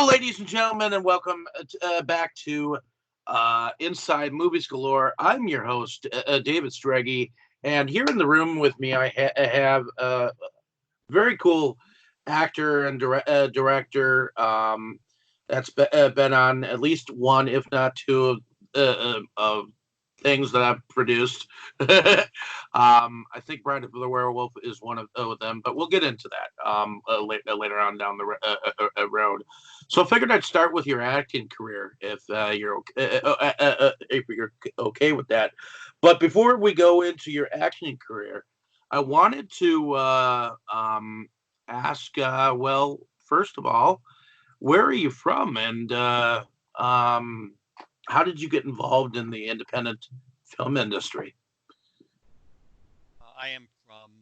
Hello, ladies and gentlemen, and welcome back to Inside Movies Galore. I'm your host, David Streggy, and here in the room with me, I have a very cool actor and director that's been on at least one, if not two, of things that I've produced. I think Bride of the Werewolf is one of them, but we'll get into that later on down the road. So I figured I'd start with your acting career, if you're okay with that. But before we go into your acting career, I wanted to ask. Well, first of all, where are you from, and how did you get involved in the independent film industry? I am from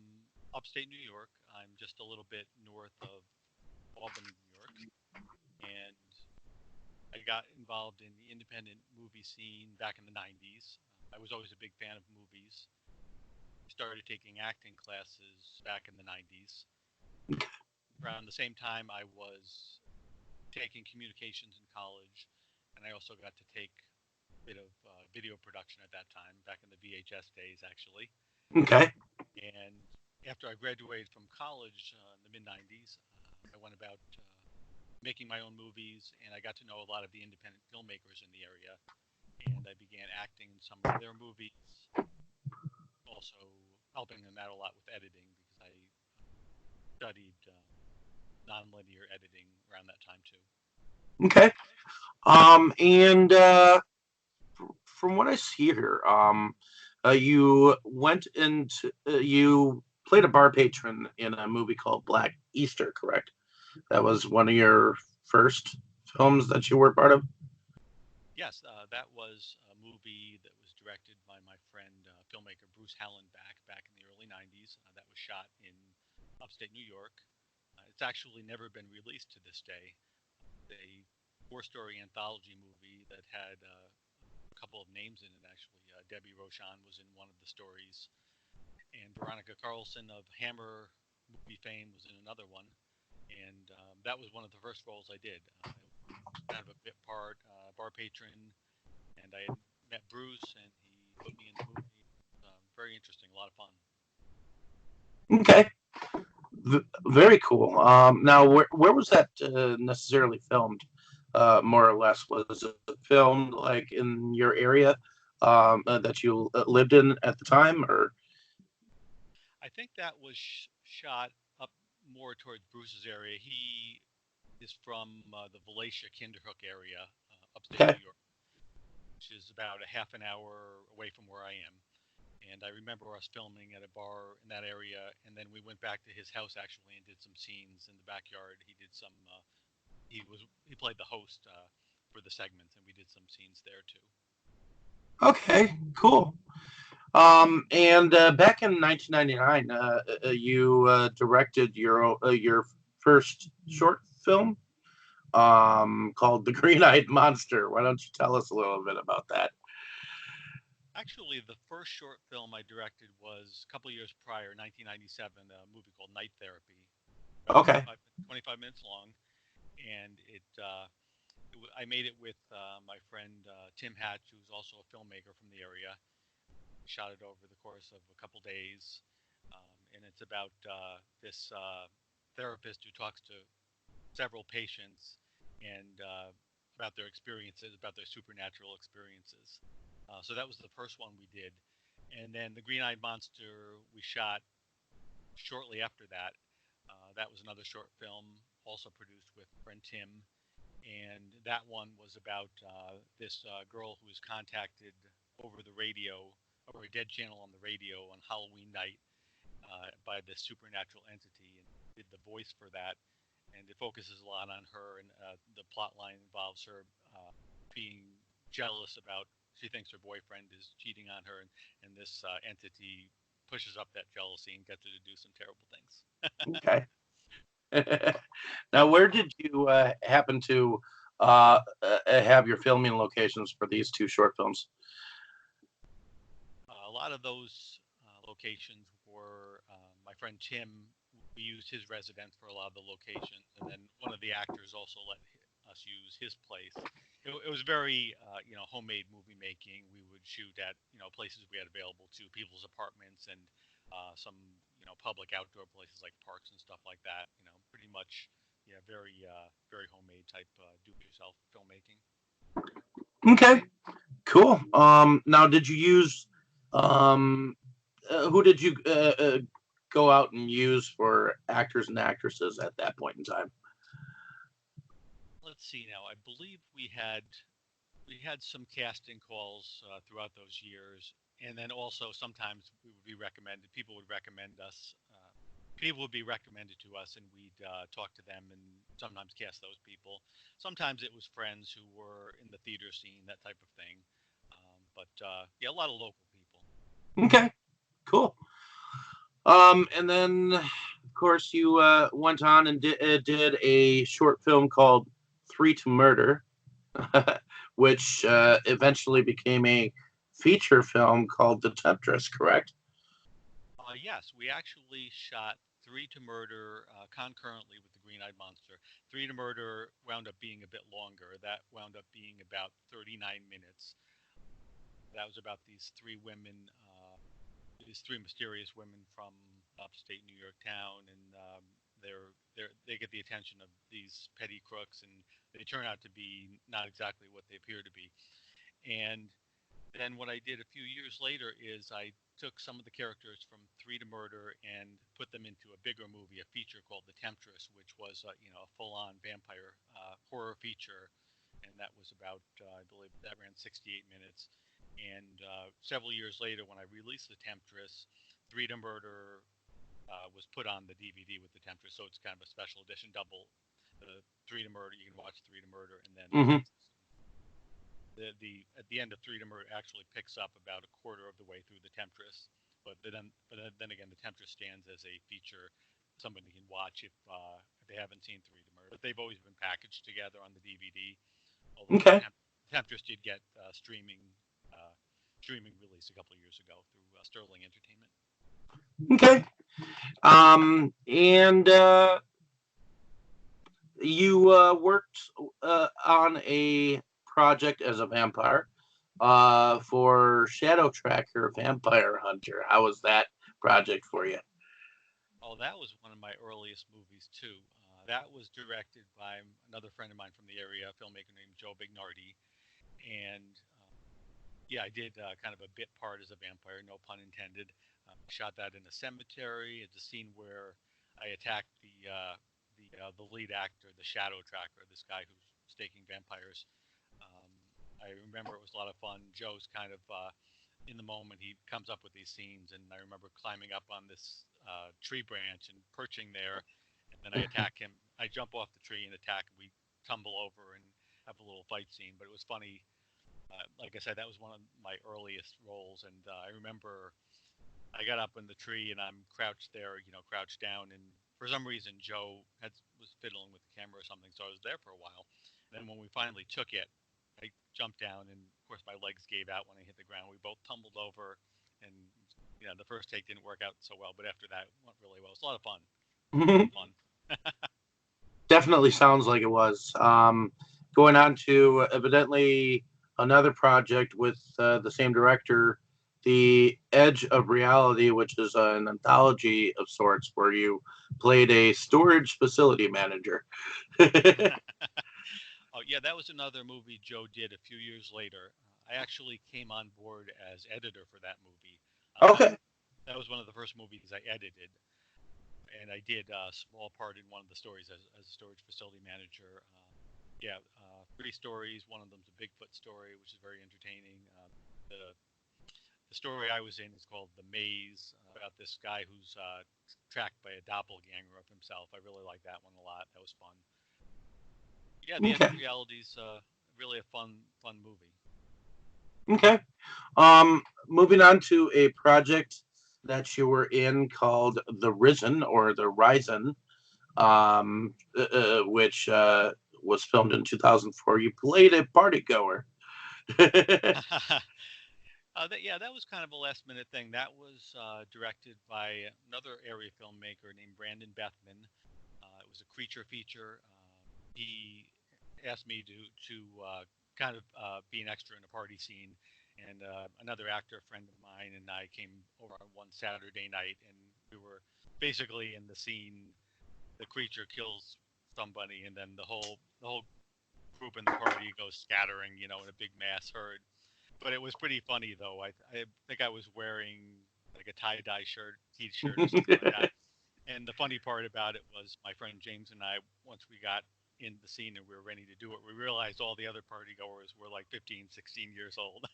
upstate New York. I'm just a little bit north of Albany, New York, and I got involved in the independent movie scene back in the 90s. I was always a big fan of movies. I started taking acting classes back in the 90s. Around the same time, I was taking communications in college, and I also got to take a bit of video production at that time, back in the VHS days, actually. Okay. And after I graduated from college in the mid 90s, I went about making my own movies, and I got to know a lot of the independent filmmakers in the area. And I began acting in some of their movies, also helping them out a lot with editing because I studied nonlinear editing around that time too. Okay. And from what I see here, you went into you played a bar patron in a movie called Black Easter, correct? That was one of your first films that you were part of. Yes, that was a movie that was directed by my friend filmmaker Bruce Hallenbach back in the early 90s. That was shot in upstate New York. It's actually never been released to this day. A four-story anthology movie that had a couple of names in it, actually. Debbie Rochon was in one of the stories, and Veronica Carlson of Hammer movie fame was in another one. And that was one of the first roles I did. Kind of a bit part, bar patron, and I had met Bruce, and he put me in the movie. Very interesting, a lot of fun. Okay. Very cool. Now, where was that necessarily filmed? More or less, was it filmed like in your area that you lived in at the time, or? I think that was shot up more towards Bruce's area. He is from the Valatia Kinderhook area, upstate Okay. New York, which is about a half an hour away from where I am. And I remember us filming at a bar in that area, and then we went back to his house actually and did some scenes in the backyard. He did some. He played the host for the segments, and we did some scenes there too. Okay. Cool. And back in 1999, you directed your first short film called The Green-Eyed Monster. Why don't you tell us a little bit about that? Actually, the first short film I directed was a couple years prior, 1997, a movie called Night Therapy, about Okay. 25 minutes long, and I made it with my friend Tim Hatch, who's also a filmmaker from the area. We shot it over the course of a couple days, and it's about this therapist who talks to several patients and about their experiences, about their supernatural experiences. So that was the first one we did, and then the Green-Eyed Monster we shot shortly after that. That was another short film, also produced with friend Tim, and that one was about this girl who was contacted over the radio, over a dead channel on the radio on Halloween night by this supernatural entity, and did the voice for that. And it focuses a lot on her, and the plot line involves her being jealous about. She thinks her boyfriend is cheating on her, and this entity pushes up that jealousy and gets her to do some terrible things. Okay. Now, where did you happen to have your filming locations for these two short films? A lot of those locations were my friend Tim. We used his residence for a lot of the locations, and then one of the actors also let us use his place. It was very, homemade movie making. We would shoot at, places we had available to people's apartments and some, public outdoor places like parks and stuff like that. Pretty much, yeah, very homemade type do-it-yourself filmmaking. Okay, cool. Now, did you use who did you go out and use for actors and actresses at that point in time? Let's see now. I believe we had some casting calls throughout those years, and then also sometimes we would be recommended. People would recommend us. People would be recommended to us, and we'd talk to them, and sometimes cast those people. Sometimes it was friends who were in the theater scene, that type of thing. But yeah, a lot of local people. Okay, cool. And then, of course, you went on and did a short film called Three to Murder, which eventually became a feature film called The Temptress, correct? Yes, we actually shot Three to Murder concurrently with the Green Eyed Monster. Three to Murder wound up being a bit longer. That wound up being about 39 minutes. That was about these three mysterious women from upstate New York town, and they get the attention of these petty crooks, and they turn out to be not exactly what they appear to be. And then what I did a few years later is I took some of the characters from Three to Murder and put them into a bigger movie, a feature called The Temptress, which was a full-on vampire horror feature, and that was about I believe that ran 68 minutes. And several years later, when I released The Temptress, Three to Murder was put on the DVD with The Temptress, so it's kind of a special edition double. The Three to Murder, you can watch Three to Murder and then The Mm-hmm. Temptress. The at the end of Three to Murder actually picks up about a quarter of the way through The Temptress, but then again, The Temptress stands as a feature somebody can watch if they haven't seen Three to Murder. But they've always been packaged together on the DVD. Although Okay. Temptress did get streaming release a couple of years ago through Sterling Entertainment. Okay. And you worked on a project as a vampire for Shadow Tracker Vampire Hunter. How was that project for you? Oh, that was one of my earliest movies too. That was directed by another friend of mine from the area, a filmmaker named Joe Bignardi, and yeah, I did kind of a bit part as a vampire, no pun intended. Shot that in a cemetery. It's a scene where I attacked the lead actor, the Shadow Tracker, this guy who's staking vampires. Um, I remember it was a lot of fun. Joe's kind of in the moment. He comes up with these scenes, and I remember climbing up on this tree branch and perching there, and then I attack him. I jump off the tree and attack him. We tumble over and have a little fight scene, but it was funny. Like I said, that was one of my earliest roles, and I remember I got up in the tree and I'm crouched there, crouched down, and for some reason was fiddling with the camera or something, so I was there for a while. And then when we finally took it, I jumped down, and of course my legs gave out when I hit the ground. We both tumbled over, and the first take didn't work out so well, but after that it went really well. It's a lot of fun. Really fun. Definitely sounds like it was. Going on to evidently another project with the same director, The Edge of Reality, which is an anthology of sorts where you played a storage facility manager. Oh yeah, that was another movie Joe did a few years later. I actually came on board as editor for that movie. Uh, that Okay. that was one of the first movies I edited, and I did a small part in one of the stories as a storage facility manager. Yeah, three stories. One of them's a Bigfoot story, which is very entertaining. The story I was in is called The Maze, about this guy who's tracked by a doppelganger of himself. I really like that one a lot. That was fun. Yeah, The Edge of Okay. Reality is really a fun movie. Okay. Moving on to a project that you were in called The Risen or The Risen, which was filmed in 2004. You played a party goer. Yeah, that was kind of a last minute thing. That was directed by another area filmmaker named Brandon Bethman. It was a creature feature. He asked me to kind of be an extra in a party scene, and another actor friend of mine and I came over on one Saturday night, and we were basically in the scene. The creature kills somebody, and then the whole group in the party goes scattering, in a big mass herd. But it was pretty funny though. I think I was wearing like a tie dye shirt, t-shirt, or something like that. And the funny part about it was my friend James and I, once we got in the scene and we were ready to do it, we realized all the other party goers were like 15, 16 years old.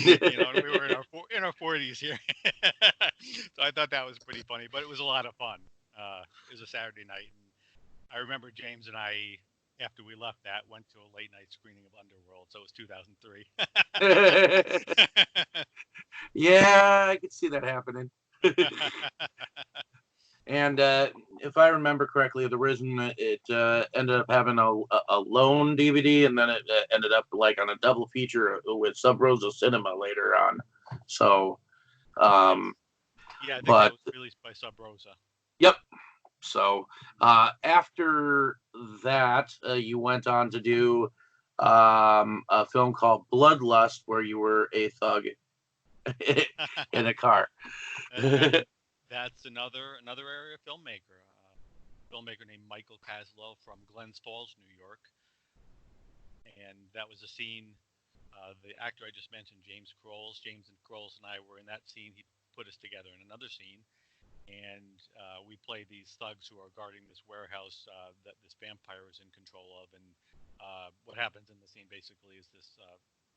And we were in our 40s here. So I thought that was pretty funny, but it was a lot of fun. It was a Saturday night, and I remember James and I, after we left that, went to a late night screening of Underworld. So it was 2003. Yeah, I could see that happening. And if I remember correctly, the reason it ended up having a lone DVD, and then it ended up like on a double feature with Sub Rosa Cinema later on. So, Yes. Yeah, I think that but was released by Sub Rosa. yep. So after that, you went on to do a film called Bloodlust, where you were a thug in a car. That's another area filmmaker. Filmmaker named Michael Kaslow from Glens Falls, New York, and that was a scene. The actor I just mentioned, James and Crowles and I were in that scene. He put us together in another scene, and we play these thugs who are guarding this warehouse that this vampire is in control of. And what happens in the scene basically is this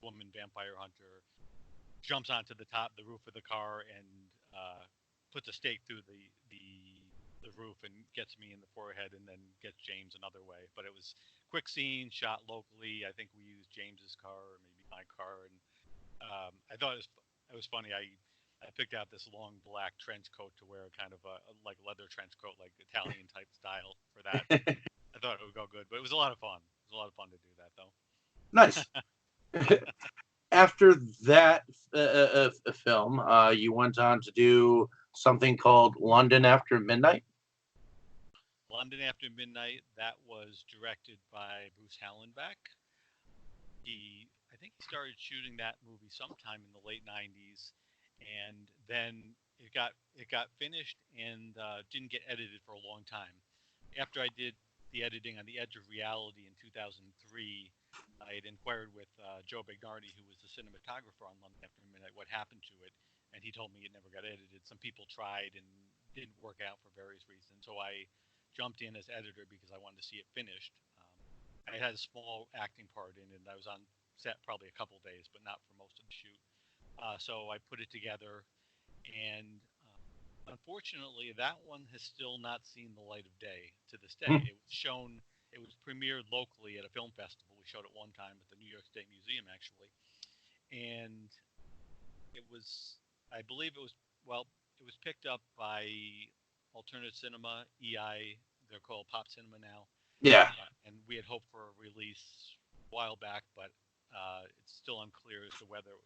woman vampire hunter jumps onto the roof of the car and puts a stake through the roof and gets me in the forehead, and then gets James another way. But it was quick scene, shot locally. I think we used James's car or maybe my car, and I thought it was funny. I picked out this long black trench coat to wear, kind of a like leather trench coat, like Italian type style for that. I thought it would go good, but it was a lot of fun. It was a lot of fun to do that, though. Nice. After that film, you went on to do something called London After Midnight. London After Midnight. That was directed by Bruce Hallenbeck. I think he started shooting that movie sometime in the late '90s, and then it got finished and didn't get edited for a long time. After I did the editing on The Edge of Reality in 2003, I had inquired with Joe Bagnardi, who was the cinematographer on London After Midnight, what happened to it, and he told me it never got edited. Some people tried and didn't work out for various reasons, so I jumped in as editor because I wanted to see it finished. I had a small acting part in it, and I was on set probably a couple days, but not for most of the shoot. So I put it together, and unfortunately, that one has still not seen the light of day to this day. Hmm. It was premiered locally at a film festival. We showed it one time at the New York State Museum, actually, and it was, I believe it was, well, it was picked up by Alternate Cinema, EI. They're called Pop Cinema now, Yeah. and we had hoped for a release a while back, but it's still unclear as to whether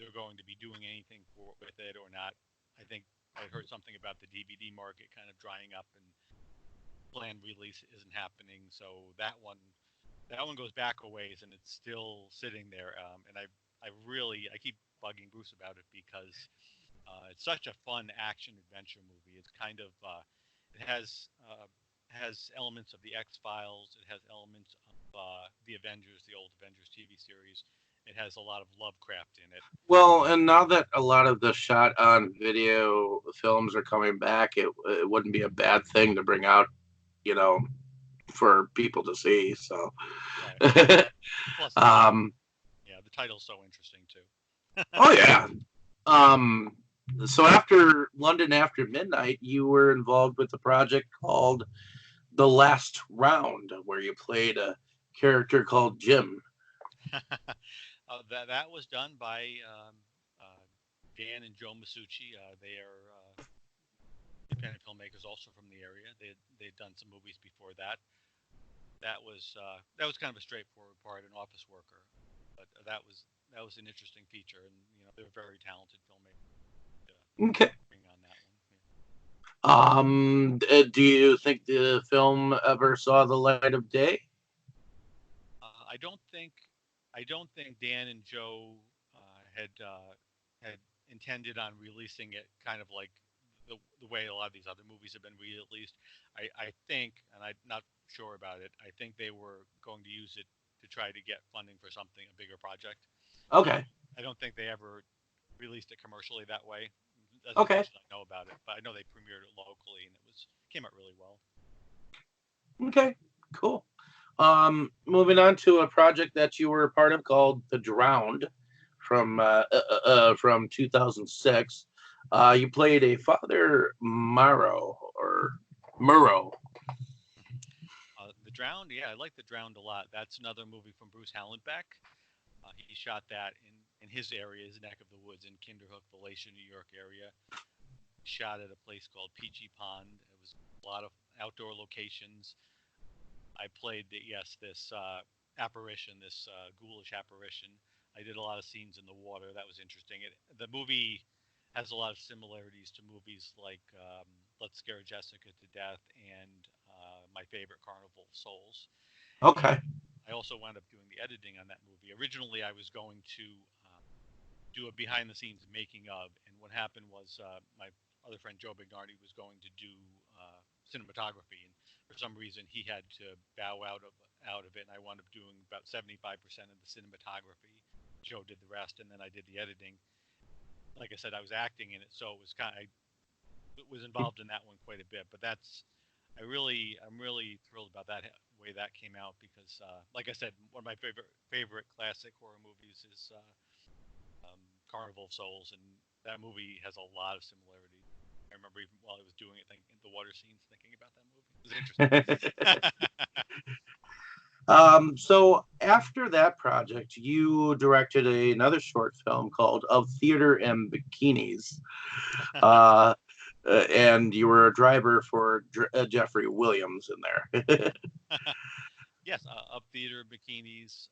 they're going to be doing anything with it or not. I think I heard something about the DVD market kind of drying up and planned release isn't happening. So that one goes back a ways, and it's still sitting there. And I keep bugging Bruce about it because it's such a fun action adventure movie. It's kind of it has elements of the X Files. It has elements of the Avengers, the old Avengers TV series. It has a lot of Lovecraft in it. Well, and now that a lot of the shot on video films are coming back, it wouldn't be a bad thing to bring out, you know, for people to see. So, Right. Plus, um, the title's so interesting too. oh yeah. Um, so after London After Midnight, you were involved with a project called The Last Round, where you played a character called Jim. That was done by uh, Dan and Joe Masucci. They are independent filmmakers, also from the area. They'd done some movies before that. That was kind of a straightforward part, an office worker, but that was an interesting feature, and they're very talented filmmakers. Okay. Bring on that one. Yeah. Do you think the film ever saw the light of day? I don't think Dan and Joe had intended on releasing it kind of like the way a lot of these other movies have been released. I think, and I'm not sure about it, I think they were going to use it to try to get funding for something, a bigger project. Okay. I don't think they ever released it commercially that way. That's as Okay. much as I know about it, but I know they premiered it locally and it came out really well. Okay. Cool. Moving on to a project that you were a part of called The Drowned from 2006. You played a Father Morrow or Murrow. The Drowned, yeah, I like The Drowned a lot. That's another movie from Bruce Hallenbeck. He shot that in his area, his neck of the woods in Kinderhook, the Lacey, New York area. Shot at a place called Peachy Pond. It was a lot of outdoor locations. I played this apparition, this ghoulish apparition. I did a lot of scenes in the water. That was interesting. The movie has a lot of similarities to movies like Let's Scare Jessica to Death and my favorite, Carnival of Souls. Okay. I also wound up doing the editing on that movie. Originally, I was going to do a behind-the-scenes making of, and what happened was my other friend Joe Bignardi was going to do cinematography, and for some reason he had to bow out of it, and I wound up doing about 75% of the cinematography. Joe did the rest, and then I did the editing. Like I said, I was acting in it, so it was I was involved in that one quite a bit. But I'm really thrilled about that way that came out because, like I said, one of my favorite classic horror movies is Carnival of Souls, and that movie has a lot of similarities. I remember even while I was doing it, thinking the water scenes, thinking about that movie. It was interesting. So after that project, you directed another short film called Of Theater and Bikinis. Uh, and you were a driver for Jeffrey Williams in there. Yes, Up Theater Bikinis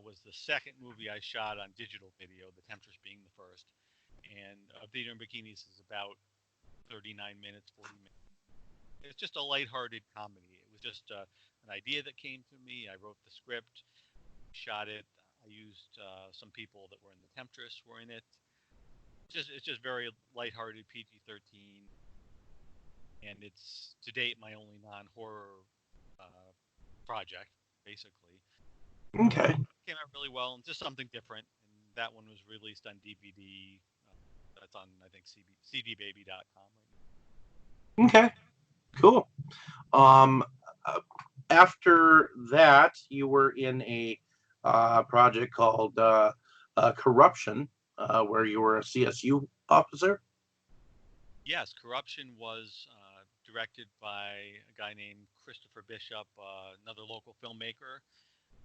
was the second movie I shot on digital video, the Temptress being the first. And Up Theater and Bikinis is about 39 minutes, 40 minutes. It's just a lighthearted comedy. It was just an idea that came to me. I wrote the script, shot it. I used some people that were in the Temptress were in it. It's just very lighthearted, PG-13, and it's to date my only non-horror uh, project, basically. Okay. Came out really well, and just something different. And that one was released on DVD. That's on I think cdbaby.com right now. Okay. Cool. Um, uh, After that, you were in a project called Corruption, where you were a CSU officer. Yes, Corruption was directed by a guy named Christopher Bishop, another local filmmaker.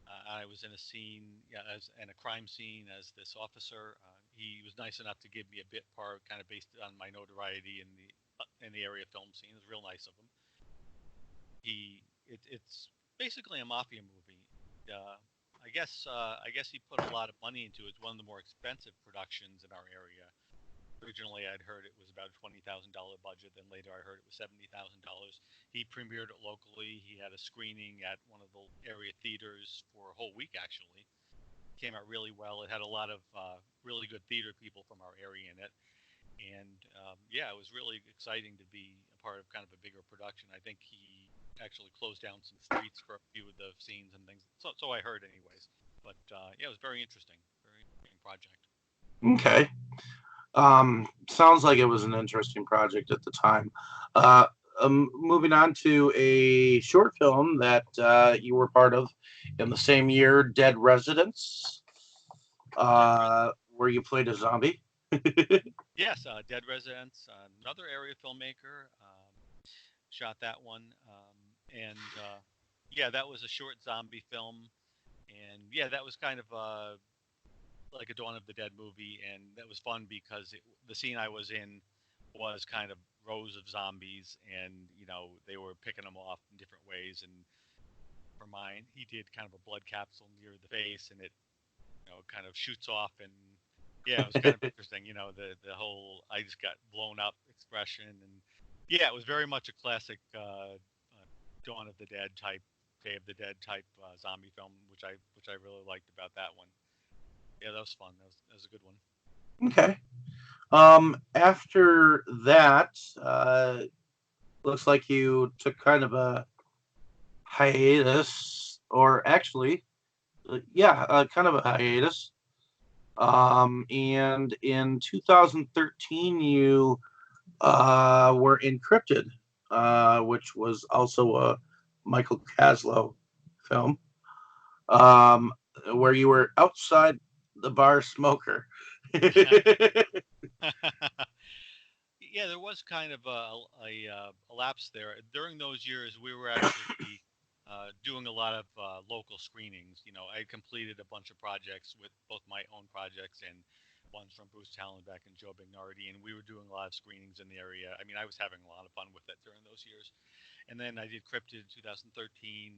I was in a scene, yeah, in a crime scene as this officer. He was nice enough to give me a bit part, kind of based on my notoriety in the area film scene. It was real nice of him. It's basically a mafia movie. I guess he put a lot of money into it. It's one of the more expensive productions in our area. Originally, I'd heard it was about a $20,000 budget. Then later, I heard it was $70,000. He premiered it locally. He had a screening at one of the area theaters for a whole week. Actually, came out really well. It had a lot of really good theater people from our area in it, and yeah, it was really exciting to be a part of kind of a bigger production. I think he actually closed down some streets for a few of the scenes and things. So I heard, anyways. But yeah, it was very interesting project. Okay. Sounds like it was an interesting project at the time. Moving on to a short film that you were part of in the same year, Dead Residents, Dead where you played a zombie. Yes, Dead Residents, another area filmmaker, shot that one, and yeah, that was a short zombie film, and yeah, that was kind of like a Dawn of the Dead movie, and that was fun because the scene I was in was kind of rows of zombies, and they were picking them off in different ways, and for mine, he did kind of a blood capsule near the face, and it kind of shoots off, and yeah, it was kind of interesting. The whole I just got blown up expression, and yeah, it was very much a classic Dawn of the Dead type Day of the Dead type zombie film, which I really liked about that one. Yeah, that was fun. That was a good one. Okay. After that, looks like you took kind of a hiatus, or actually, yeah, kind of a hiatus. And in 2013, you were Encrypted, which was also a Michael Kaslow film, um, where you were outside the bar smoker. Yeah, there was kind of a lapse there. During those years, we were actually doing a lot of local screenings. I completed a bunch of projects with both my own projects and ones from Bruce Tallenbeck and Joe Bignardi, and we were doing a lot of screenings in the area. I mean, I was having a lot of fun with it during those years. And then I did Cryptid in 2013,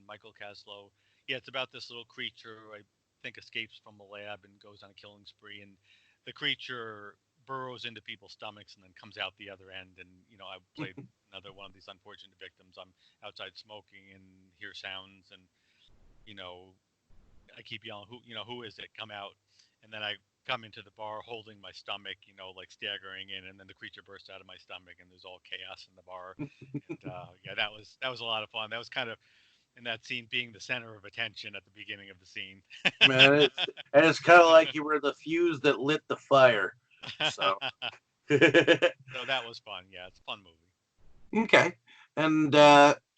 Michael Kaslow. Yeah, it's about this little creature, I think, escapes from a lab and goes on a killing spree. And the creature burrows into people's stomachs and then comes out the other end. And, I played another one of these unfortunate victims. I'm outside smoking and hear sounds. And, you know, I keep yelling, who is it? Come out. And then I come into the bar holding my stomach, like staggering in, and then the creature bursts out of my stomach, and there's all chaos in the bar. And yeah, that was a lot of fun. That was kind of in that scene being the center of attention at the beginning of the scene. Man, it's kind of like you were the fuse that lit the fire. So, So that was fun. Yeah, it's a fun movie. okay. And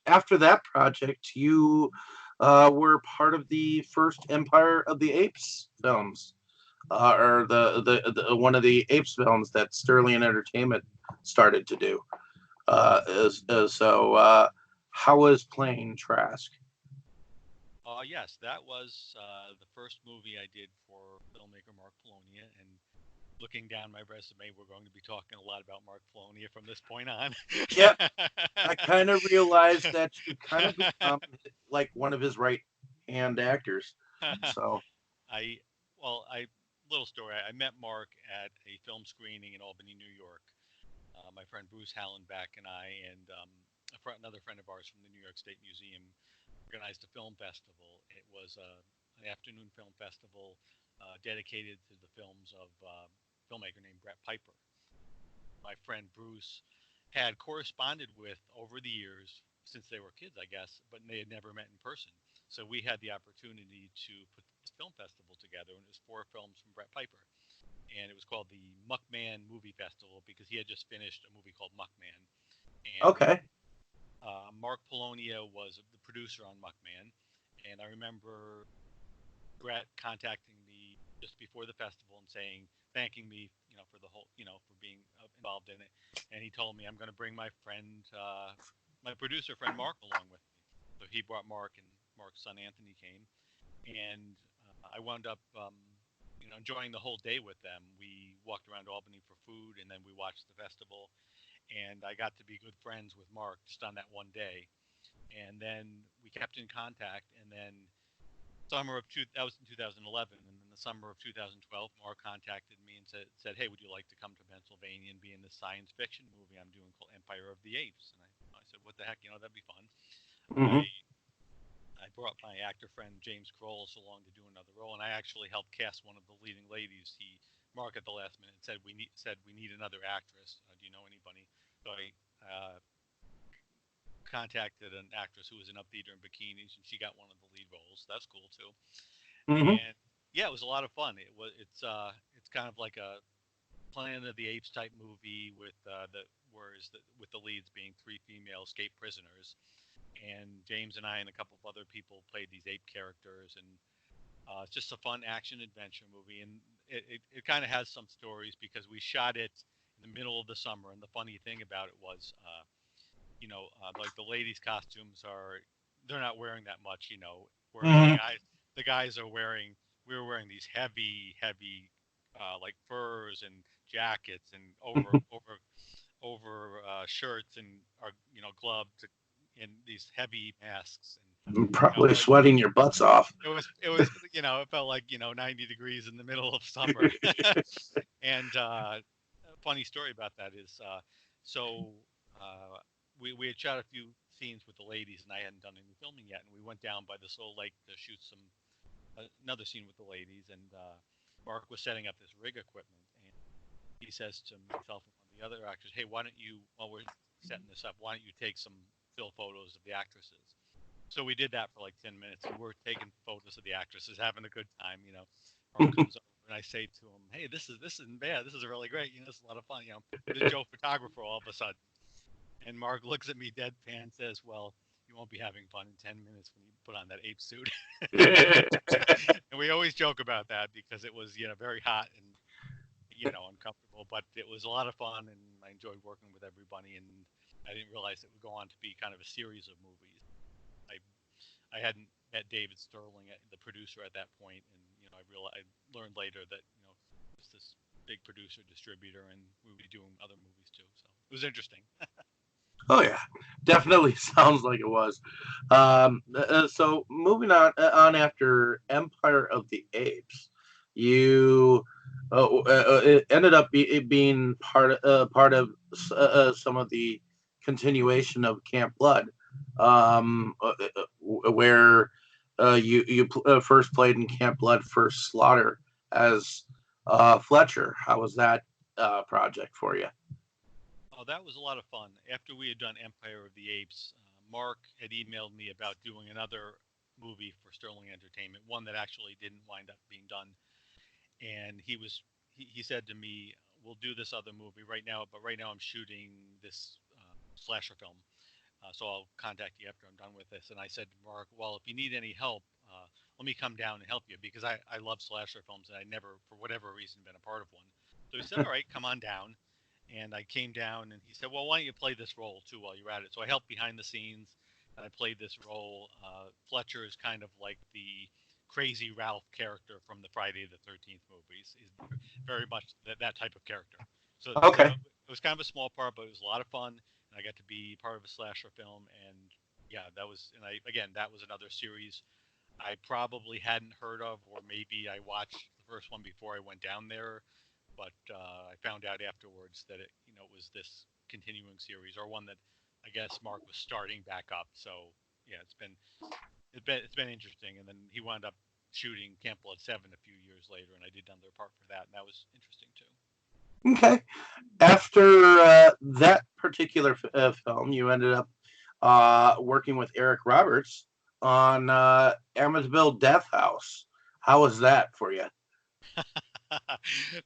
after that project, you were part of the first Empire of the Apes films, or the one of the Apes films that Sterling Entertainment started to do. So, how was playing Trask? Yes, that was the first movie I did for filmmaker Mark Polonia, and looking down my resume, we're going to be talking a lot about Mark Polonia from this point on. Yep, I kind of realized that you kind of become like one of his right hand actors. So, I well, I little story. I met Mark at a film screening in Albany, New York. My friend Bruce Hallenbeck and I, and another friend of ours from the New York State Museum, organized a film festival. It was an afternoon film festival dedicated to the films of a filmmaker named Brett Piper. My friend Bruce had corresponded with over the years since they were kids, I guess, but they had never met in person. So we had the opportunity to put this film festival together, and it was 4 films from Brett Piper. And it was called the Muckman Movie Festival because he had just finished a movie called Muckman. And okay. Mark Polonia was the producer on Muckman. And I remember Brett contacting me just before the festival and thanking me, for the whole, for being involved in it. And he told me I'm going to bring my friend, my producer friend Mark along with me. So he brought Mark, and Mark's son Anthony came, and I wound up, enjoying the whole day with them. We walked around Albany for food, and then we watched the festival. And I got to be good friends with Mark just on that one day. And then we kept in contact, and then that was in 2011, and in the summer of 2012, Mark contacted me and said, "Hey, would you like to come to Pennsylvania and be in this science fiction movie I'm doing called Empire of the Apes?" And I said, "What the heck? That'd be fun." Mm-hmm. I brought my actor friend James Crawlspace along to do another role, and I actually helped cast one of the leading ladies. Mark at the last minute said we need another actress. Do you know anybody? So I contacted an actress who was in Uptheater in bikinis, and she got one of the lead roles. That's cool too. Mm-hmm. And yeah, it was a lot of fun. It's kind of like a Planet of the Apes type movie with with the leads being 3 female escaped prisoners, and James and I and a couple of other people played these ape characters, and it's just a fun action adventure movie, and it kind of has some stories because we shot it in the middle of the summer, and the funny thing about it was, like the ladies' costumes they're not wearing that much, whereas Mm-hmm. the guys are wearing we were wearing these heavy like furs and jackets and over shirts and our gloves and these heavy masks and Probably like sweating your butts off. it was it felt like 90 degrees in the middle of summer. And a funny story about that is so we had shot a few scenes with the ladies, and I hadn't done any filming yet, and we we went down by this little lake to shoot another scene with the ladies, and Mark was setting up this rig equipment, and he says to myself and one of the other actors, "Hey, why don't you, while we're setting this up, why don't you take some still photos of the actresses?" So we did that for like 10 minutes, and we're taking photos of the actresses, having a good time, Mark comes over, and I say to him, "Hey, this isn't bad. This is really great. This is a lot of fun. The Joe photographer all of a sudden." And Mark looks at me deadpan, says, "Well, you won't be having fun in 10 minutes when you put on that ape suit." And we always joke about that because it was, very hot and, uncomfortable, but it was a lot of fun, and I enjoyed working with everybody, and I didn't realize it would go on to be kind of a series of movies. I hadn't met David Sterling, the producer, at that point, and, I learned later that, it's this big producer distributor, and we would be doing other movies too, so it was interesting. Oh yeah, definitely sounds like it was. So moving on after Empire of the Apes, you it ended up being part of some of the continuation of Camp Blood, where you first played in Camp Blood First Slaughter as Fletcher. How was that project for you? Oh, that was a lot of fun. After we had done Empire of the Apes, Mark had emailed me about doing another movie for Sterling Entertainment, one that actually didn't wind up being done. And he said to me, "We'll do this other movie right now, but right now I'm shooting this slasher film. So I'll contact you after I'm done with this." And I said to Mark, "Well, if you need any help, let me come down and help you, because I love slasher films, and I never, for whatever reason, been a part of one." So he said, "All right, come on down." And I came down, and he said, "Well, why don't you play this role too while you're at it?" So I helped behind the scenes, and I played this role. Fletcher is kind of like the crazy Ralph character from the Friday the 13th movies. He's very much that type of character. So Okay. it was kind of a small part, but it was a lot of fun, and I got to be part of a slasher film. And yeah, that was another series I probably hadn't heard of, or maybe I watched the first one before I went down there, but I found out afterwards that it was this continuing series, or one that I guess Mark was starting back up. So yeah, it's been interesting. And then he wound up shooting Camp Blood 7 a few years later, and I did another part for that, and that was interesting too. Okay. After that particular film, you ended up working with Eric Roberts on Amityville Death House. How was that for you?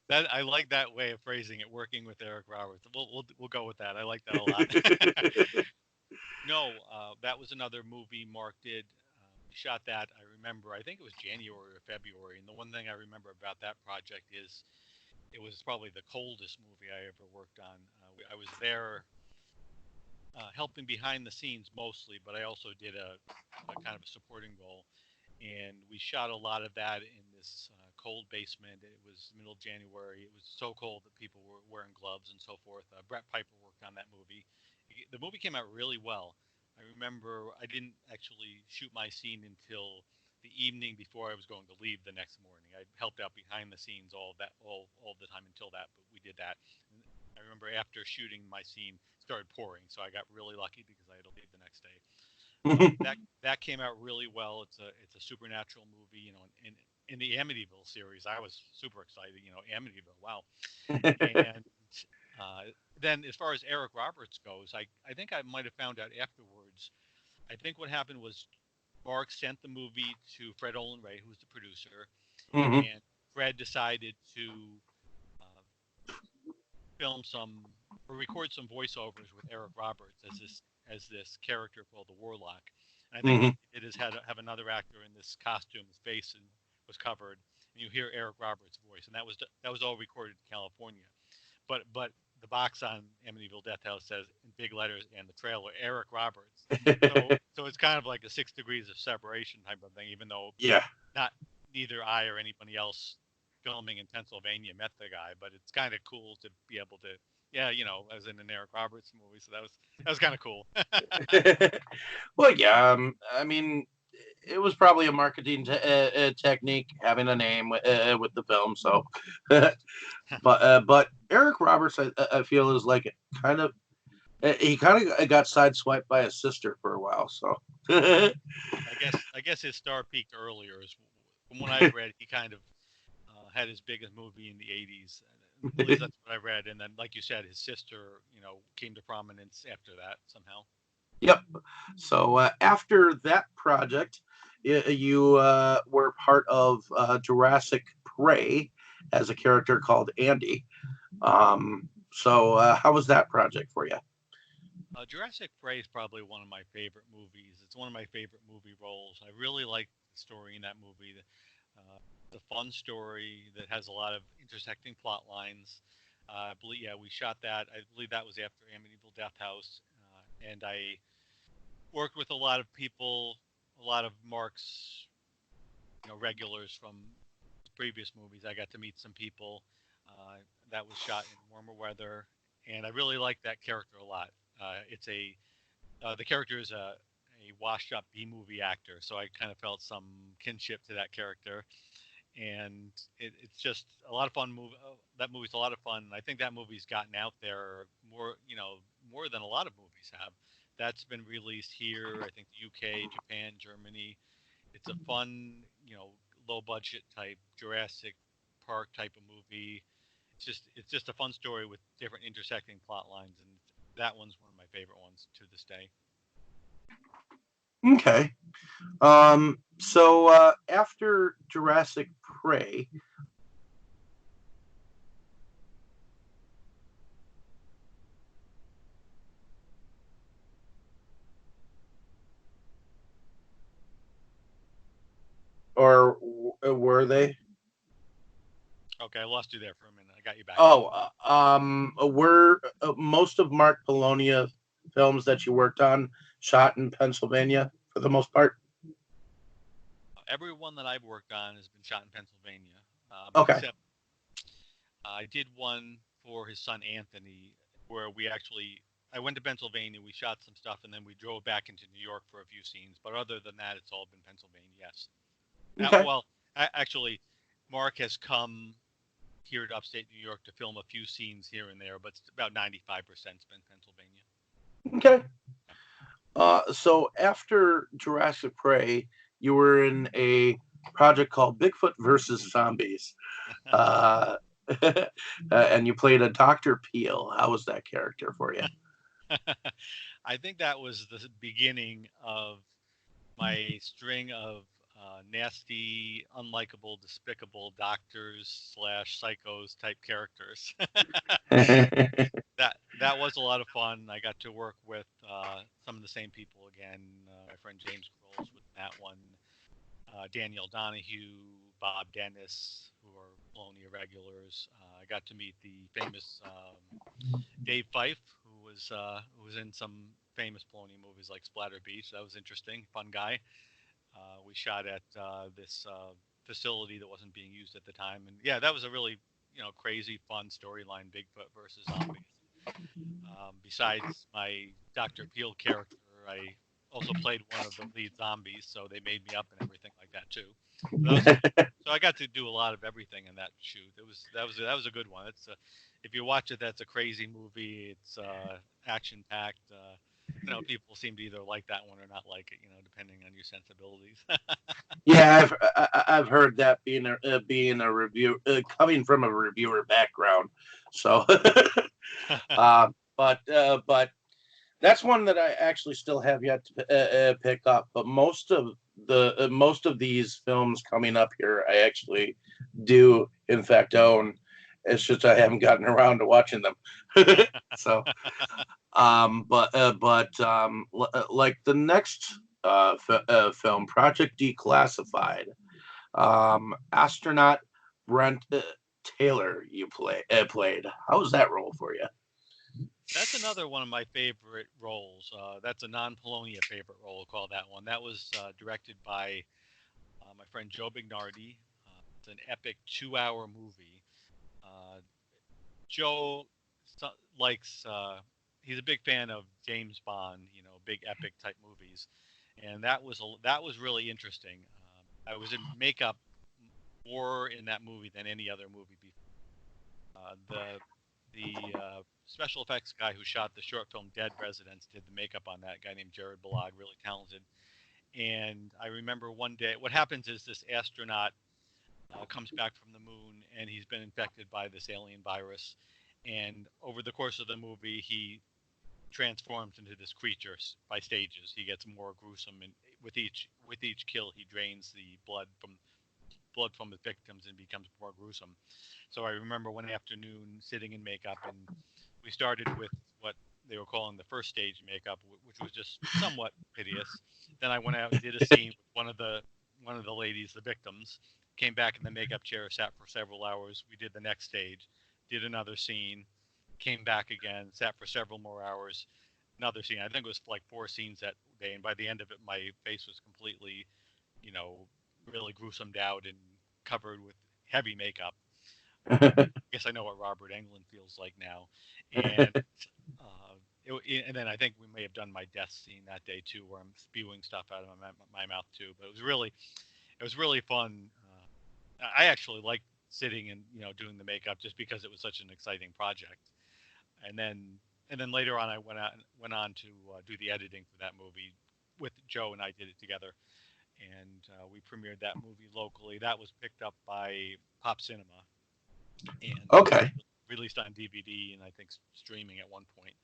That I like that way of phrasing it. Working with Eric Roberts, we'll go with that. I like that a lot. No, that was another movie Mark did. We shot that. I remember. I think it was January or February. And the one thing I remember about that project is it was probably the coldest movie I ever worked on. I was there helping behind the scenes mostly, but I also did a kind of a supporting role. And we shot a lot of that in this cold basement. It was middle of January. It was so cold that people were wearing gloves and so forth. Brett Piper worked on that movie. The movie came out really well. I remember I didn't actually shoot my scene until the evening before I was going to leave the next morning. I helped out behind the scenes all the time until that, but we did that. And I remember after shooting my scene, it started pouring, so I got really lucky because I had to leave the next day. But that came out really well. It's a supernatural movie, in the Amityville series. I was super excited, Amityville, wow. And then as far as Eric Roberts goes, I think I might have found out afterwards. I think what happened was Mark sent the movie to Fred Olen Ray, who's the producer, Hmm. and Fred decided to uh, film some or record some voiceovers with Eric Roberts as this character called the Warlock. And I think what Hmm. he did is have another actor in this costume, his face was covered, and you hear Eric Roberts' voice, and that was all recorded in California. But the box on Amityville Death House says in big letters, and the trailer, Eric Roberts. So it's kind of like a 6 degrees of separation type of thing, even though Yeah. not neither I or anybody else filming in Pennsylvania met the guy, but it's kind of cool to be able to, yeah, as in an Eric Roberts movie. So that was kind of cool. Well, yeah. I mean, it was probably a marketing technique having a name with the film. So, but Eric Roberts, I feel is like kind of He kind of got sideswiped by his sister for a while. So, I guess his star peaked earlier. From what I've read, he kind of had his biggest movie in the '80s. At least that's what I read. And then, like you said, his sister, came to prominence after that somehow. yep. So after that project, you were part of Jurassic Prey as a character called Andy. So how was that project for you? Jurassic Prey is probably one of my favorite movies. It's one of my favorite movie roles. I really like the story in that movie. The fun story that has a lot of intersecting plot lines. I believe, yeah, we shot that. I believe that was after Amityville Death House, and I worked with a lot of people, a lot of Mark's, regulars from previous movies. I got to meet some people. That was shot in warmer weather, and I really like that character a lot. It's a The character is a washed up B movie actor, so I kind of felt some kinship to that character, and it's just a lot of fun. That movie's a lot of fun. I think that movie's gotten out there more, more than a lot of movies have. That's been released here. I think the UK, Japan, Germany. It's a fun, low budget type Jurassic Park type of movie. It's just a fun story with different intersecting plot lines, and that one's one of my favorite ones to this day. Okay. So after Jurassic Prey, or were they? Okay, I lost you there for a minute. I got you back now. Oh, were most of Mark Polonia films that you worked on shot in Pennsylvania for the most part? Every one that I've worked on has been shot in Pennsylvania, Okay. except I did one for his son Anthony, where I went to Pennsylvania, we shot some stuff, and then we drove back into New York for a few scenes. But other than that, it's all been Pennsylvania. Yes. Okay. Well, actually, Mark has come here to upstate New York to film a few scenes here and there, but it's about 95% been Pennsylvania. Okay. So after Jurassic Prey, you were in a project called Bigfoot versus Zombies, uh, and you played a Dr. Peel. How was that character for you? I think that was the beginning of my string of nasty, unlikable, despicable doctors slash psychos type characters. That was a lot of fun. I got to work with some of the same people again. My friend James Crowles with that one, Danielle Donahue, Bob Dennis, who are Bologna regulars. I got to meet the famous Dave Fife, who was in some famous Bologna movies like Splatter Beach. That was interesting, fun guy. We shot at this facility that wasn't being used at the time, and yeah, that was a really crazy, fun storyline, Bigfoot versus zombies. Besides my Dr. Peel character, I also played one of the lead zombies, so they made me up and everything like that too. So I got to do a lot of everything in that shoot. That was a good one. If you watch it, that's a crazy movie. It's action packed. People seem to either like that one or not like it, depending on your sensibilities. Yeah, I've heard that being a review coming from a reviewer background. So, but that's one that I actually still have yet to pick up. But most of these films coming up here, I actually do in fact own. It's just I haven't gotten around to watching them. So, like the next film, Project Declassified, astronaut Brent Taylor, you played. How was that role for you? That's another one of my favorite roles. That's a non-Polonia favorite role. Call that one. That was directed by my friend Joe Bignardi. It's an epic 2-hour movie. Uh, Joe likes. He's a big fan of James Bond. Big epic type movies, and that was really interesting. I was in makeup more in that movie than any other movie before. The special effects guy who shot the short film Dead Residents did the makeup on that, guy named Jared Balog, really talented. And I remember one day, what happens is this astronaut comes back from the moon, and he's been infected by this alien virus. And over the course of the movie, he transforms into this creature by stages. He gets more gruesome, and with each kill, he drains the blood from the victims and becomes more gruesome. So I remember one afternoon sitting in makeup, and we started with what they were calling the first stage makeup, which was just somewhat hideous. Then I went out and did a scene with one of the ladies, the victims. Came back in the makeup chair, sat for several hours. We did the next stage, did another scene, came back again, sat for several more hours, another scene. I think it was like 4 scenes that day, and by the end of it, my face was completely, you know, really gruesomed out and covered with heavy makeup. I guess I know what Robert Englund feels like now, and and then I think we may have done my death scene that day too, where I'm spewing stuff out of my mouth too. But it was really fun. I actually liked sitting and doing the makeup just because it was such an exciting project. And then later on, I went on to do the editing for that movie with Joe, and I did it together, and we premiered that movie locally. That was picked up by Pop Cinema and Okay. released on DVD and I think streaming at one point.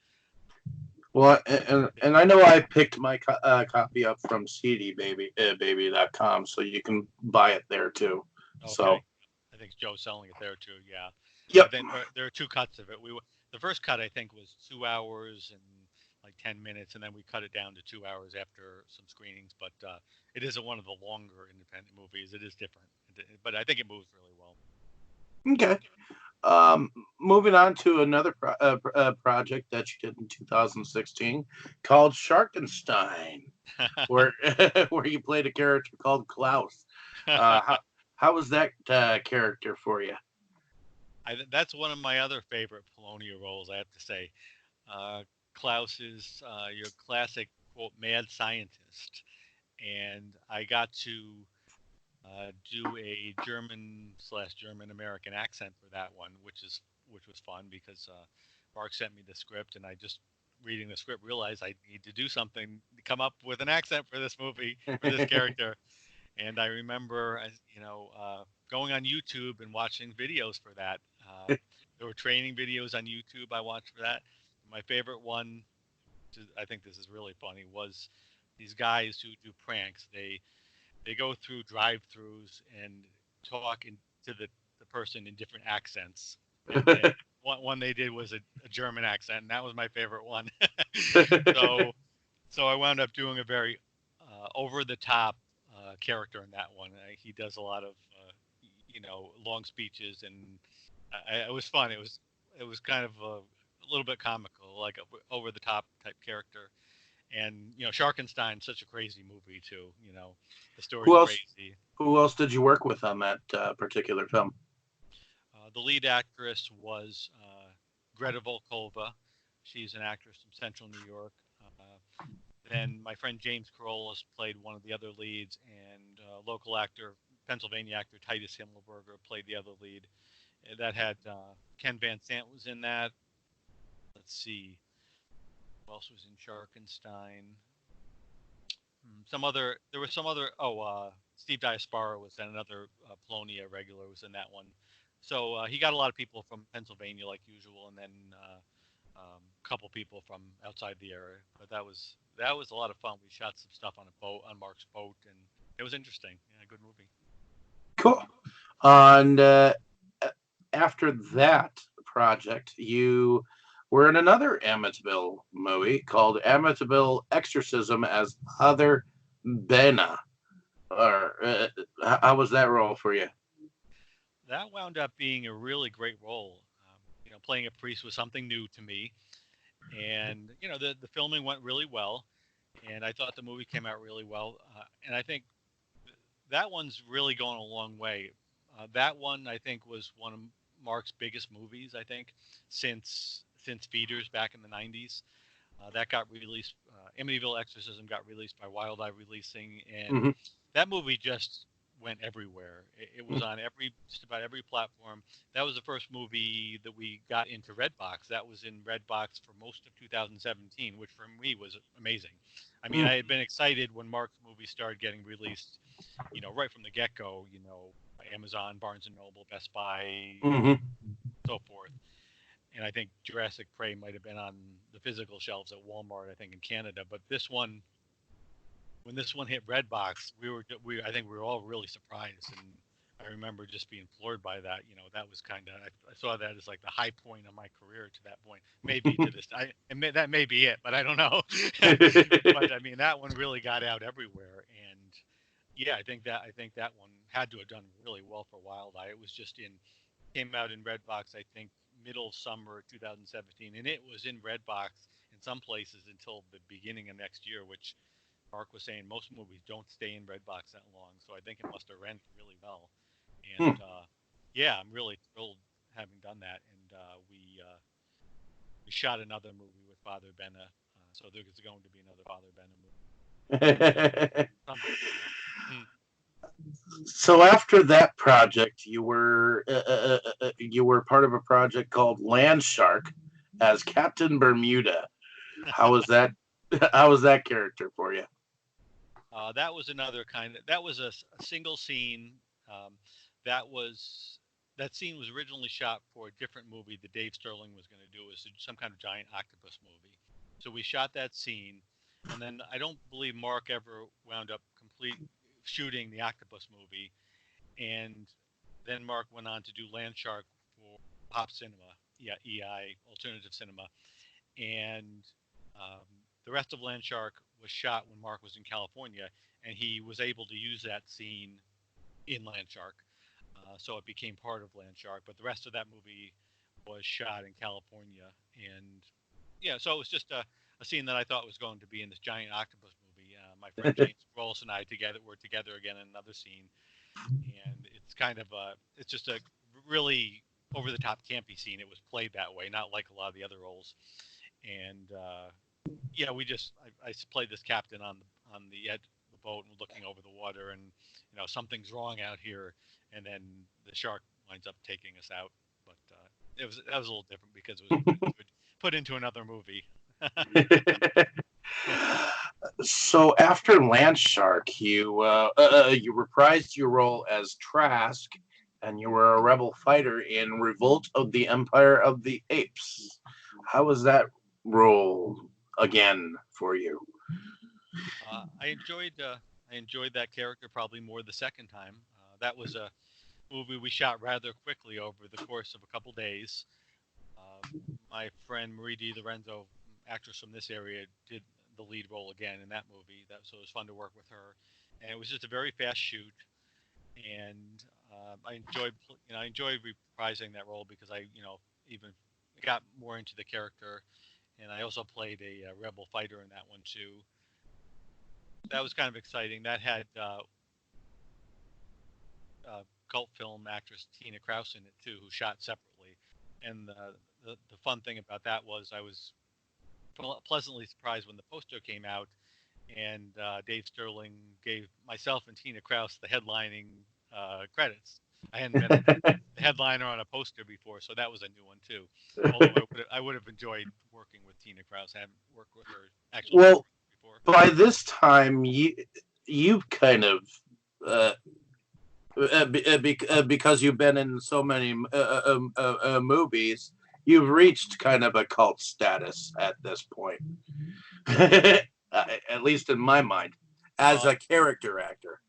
Well, and I know I picked my copy up from cdbaby.com, so you can buy it there too. Okay. So, I think Joe's selling it there too. Yeah. yep. I think there are two cuts of it. The first cut I think was 2 hours and like 10 minutes, and then we cut it down to 2 hours after some screenings. But it isn't one of the longer independent movies. It is different, but I think it moves really well. Okay. Moving on to another project that you did in 2016 called Sharkenstein, where where you played a character called Klaus. How was that character for you? That's one of my other favorite Polonia roles, I have to say. Klaus is your classic quote mad scientist, and I got to do a German/German American accent for that one, which was fun because Mark sent me the script, and I just reading the script realized I need to do something to come up with an accent for this movie for this character. And I remember, going on YouTube and watching videos for that. There were training videos on YouTube I watched for that. My favorite one, I think this is really funny, was these guys who do pranks. They go through drive-throughs and talk to the person in different accents. And one they did was a German accent, and that was my favorite one. So I wound up doing a very over-the-top character in that one. He does a lot of long speeches, and it was fun. It was kind of a little bit comical, like a over-the-top type character. And Sharkenstein's such a crazy movie too. The story's Who else? crazy. Who else did you work with on that particular film? The lead actress was Greta Volkova. She's an actress from Central New York. Then my friend James Carolus played one of the other leads, and local actor, Pennsylvania actor Titus Himmelberger played the other lead. That had Ken Van Sant was in that. Let's see, who else was in Sharkenstein? There was some other. Steve Diaspora was another Polonia regular was in that one. So he got a lot of people from Pennsylvania, like usual, and then a couple people from outside the area. But that was a lot of fun. We shot some stuff on a boat, on Mark's boat, and it was interesting. Yeah, good movie. Cool. And after that project, you were in another Amityville movie called Amityville Exorcism as Father Bena. Or how was that role for you? That wound up being a really great role. Playing a priest was something new to me, and the filming went really well, and I thought the movie came out really well. And I think that one's really going a long way. That one I think was one of Mark's biggest movies. I think since Feeders back in the '90s. That got released. Amityville Exorcism got released by Wild Eye Releasing, and Mm-hmm. that movie just went everywhere. It was on just about every platform. That was the first movie that we got into Redbox. That was in Redbox for most of 2017, which for me was amazing. I mean, I had been excited when Mark's movies started getting released, right from the get-go, Amazon, Barnes and Noble, Best Buy, Mm-hmm. so forth. And I think Jurassic Prey might have been on the physical shelves at Walmart, I think in Canada. But when this one hit Redbox, I think we were all really surprised, and I remember just being floored by that. That was I saw that as like the high point of my career to that point. Maybe to this, that may be it, but I don't know. But I mean, that one really got out everywhere, and yeah, I think that one had to have done really well for Wild Eye. It was came out in Redbox, I think middle summer 2017, and it was in Redbox in some places until the beginning of next year, which Mark was saying most movies don't stay in Redbox that long, so I think it must have rented really well. And yeah, I'm really thrilled having done that. And we shot another movie with Father Benna, so there's going to be another Father Benna movie. So after that project, you were part of a project called Land Shark as Captain Bermuda. How was that? How was that character for you? That was another that was a single scene. Um, that was that scene was originally shot for a different movie that Dave Sterling was going to do. It was some kind of giant octopus movie. So we shot that scene, and then I don't believe Mark ever wound up complete shooting the octopus movie. And then Mark went on to do Land Shark for Pop Cinema, yeah, EI Alternative Cinema, and um, the rest of Land Shark was shot when Mark was in California, and he was able to use that scene in Land Shark, so it became part of Land Shark. But the rest of that movie was shot in California, and yeah, so it was just a scene that I thought was going to be in this giant octopus movie. My friend James Rolls and I were together again in another scene, and it's just a really over the top campy scene. It was played that way, not like a lot of the other roles, and yeah, I played this captain on the edge of the boat and looking over the water, and something's wrong out here, and then the shark winds up taking us out. But that was a little different because it was put into another movie. So after Land Shark, you reprised your role as Trask, and you were a rebel fighter in Revolt of the Empire of the Apes. How was that role again for you? I enjoyed that character probably more the second time. That was a movie we shot rather quickly over the course of a couple days. Uh, my friend Marie Di Lorenzo, actress from this area, did the lead role again in that movie. So it was fun to work with her, and it was just a very fast shoot. And I enjoyed reprising that role because even got more into the character, and I also played a rebel fighter in that one too. That was kind of exciting. That had cult film actress Tina Krause in it too, who shot separately. And the fun thing about that was I was pleasantly surprised when the poster came out, and Dave Sterling gave myself and Tina Krause the headlining credits. I hadn't been the headliner on a poster before, so that was a new one too. Although I would have enjoyed working with Tina Krause. I haven't worked with her actually Well, before. by this time, you've kind of uh, because you've been in so many movies, you've reached kind of a cult status at this point. At least in my mind, as Well, a character actor.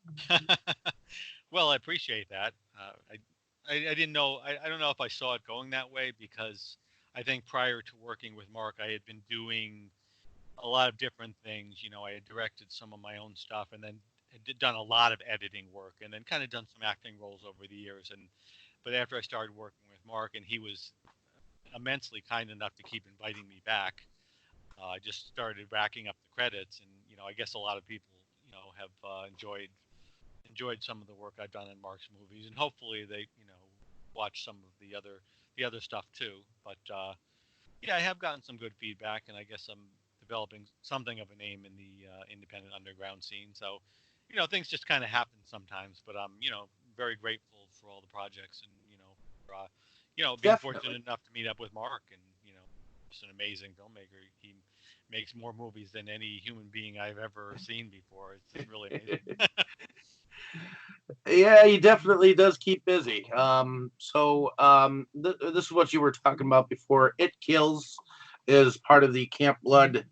well, I appreciate that. I didn't know. I don't know if I saw it going that way because I think prior to working with Mark, I had been doing a lot of different things. I had directed some of my own stuff, and then had done a lot of editing work, and then kind of done some acting roles over the years. But after I started working with Mark, and he was immensely kind enough to keep inviting me back, I just started racking up the credits, and I guess a lot of people have enjoyed some of the work I've done in Mark's movies, and hopefully they watch some of the other stuff too. But yeah, I have gotten some good feedback, and I guess I'm developing something of a name in the independent underground scene. So things just kind of happen sometimes. But I'm, very grateful for all the projects, and for, being Definitely. fortunate enough to meet up with Mark, and just an amazing filmmaker. He makes more movies than any human being I've ever seen before. It's really amazing. Yeah, he definitely does keep busy. This is what you were talking about before. It Kills is part of the Camp Blood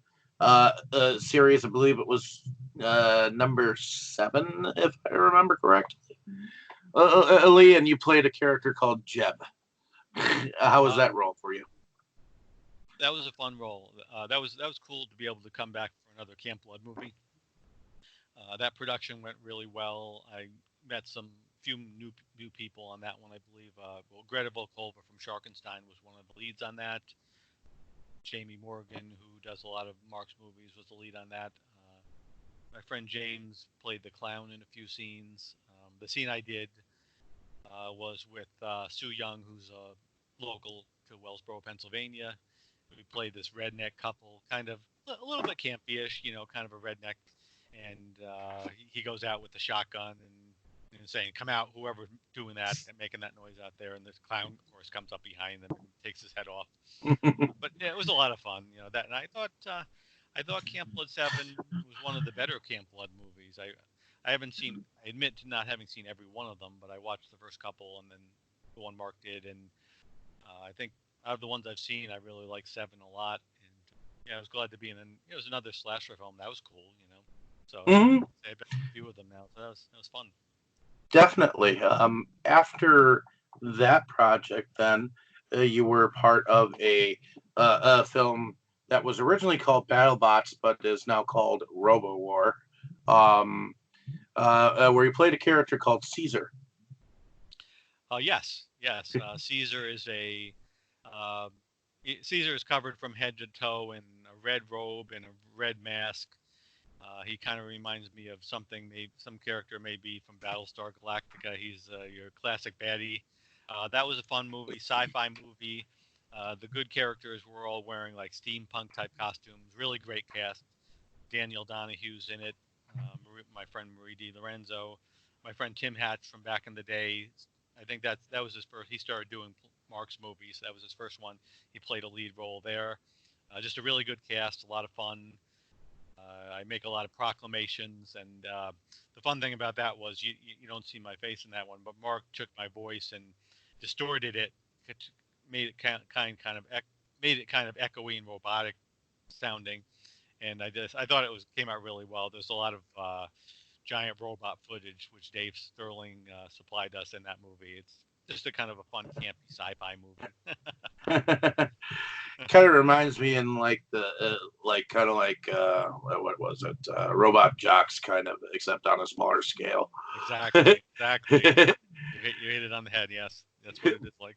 series. I believe it was number 7, if I remember correctly. Lee, and you played a character called Jeb. How was Uh, that role for you? that was a fun role. That was cool to be able to come back for another Camp Blood movie. That production went really well. I met some few new people on that one, I believe. Greta Volkova from Sharkenstein was one of the leads on that. Jamie Morgan, who does a lot of Mark's movies, was the lead on that. My friend James played the clown in a few scenes. The scene I did was with Sue Young, who's a local to Wellsboro, Pennsylvania. We played this redneck couple, kind of a little bit campy-ish, kind of a redneck. And he goes out with the shotgun and saying, "Come out, whoever's doing that and making that noise out there." And this clown, of course, comes up behind them and takes his head off. But yeah, it was a lot of fun, that. And I thought Camp Blood 7 was one of the better Camp Blood movies. I haven't seen. I admit to not having seen every one of them, but I watched the first couple and then the one Mark did, and I think out of the ones I've seen, I really like 7 a lot. And yeah, I was glad to be in. And it was another slasher film. That was cool. So Mhm. I've been in a few of them now. So that was fun. Definitely. After that project, then you were part of a film that was originally called BattleBots, but is now called Robo War, um, where you played a character called Caesar. Yes, yes. Caesar is a uh, Caesar is covered from head to toe in a red robe and a red mask. He kind of reminds me of some character maybe from Battlestar Galactica. He's your classic baddie. That was a fun movie, sci-fi movie. The good characters were all wearing like steampunk type costumes. Really great cast. Daniel Donahue's in it. My friend Marie Di Lorenzo, my friend Tim Hatch from back in the day. I think that was his first. He started doing Mark's movies. That was his first one. He played a lead role there. Just a really good cast, a lot of fun. I make a lot of proclamations, and the fun thing about that was you don't see my face in that one, but Mark took my voice and distorted it, made it made it kind of echoey and robotic sounding, and I thought it came out really well. There's a lot of giant robot footage which Dave Sterling supplied us in that movie. It's just a kind of a fun campy sci-fi movie. Kind of reminds me in like the like kind of like what was it, Robot Jocks, kind of, except on a smaller scale. Exactly. You hit it on the head. Yes, that's what it is like.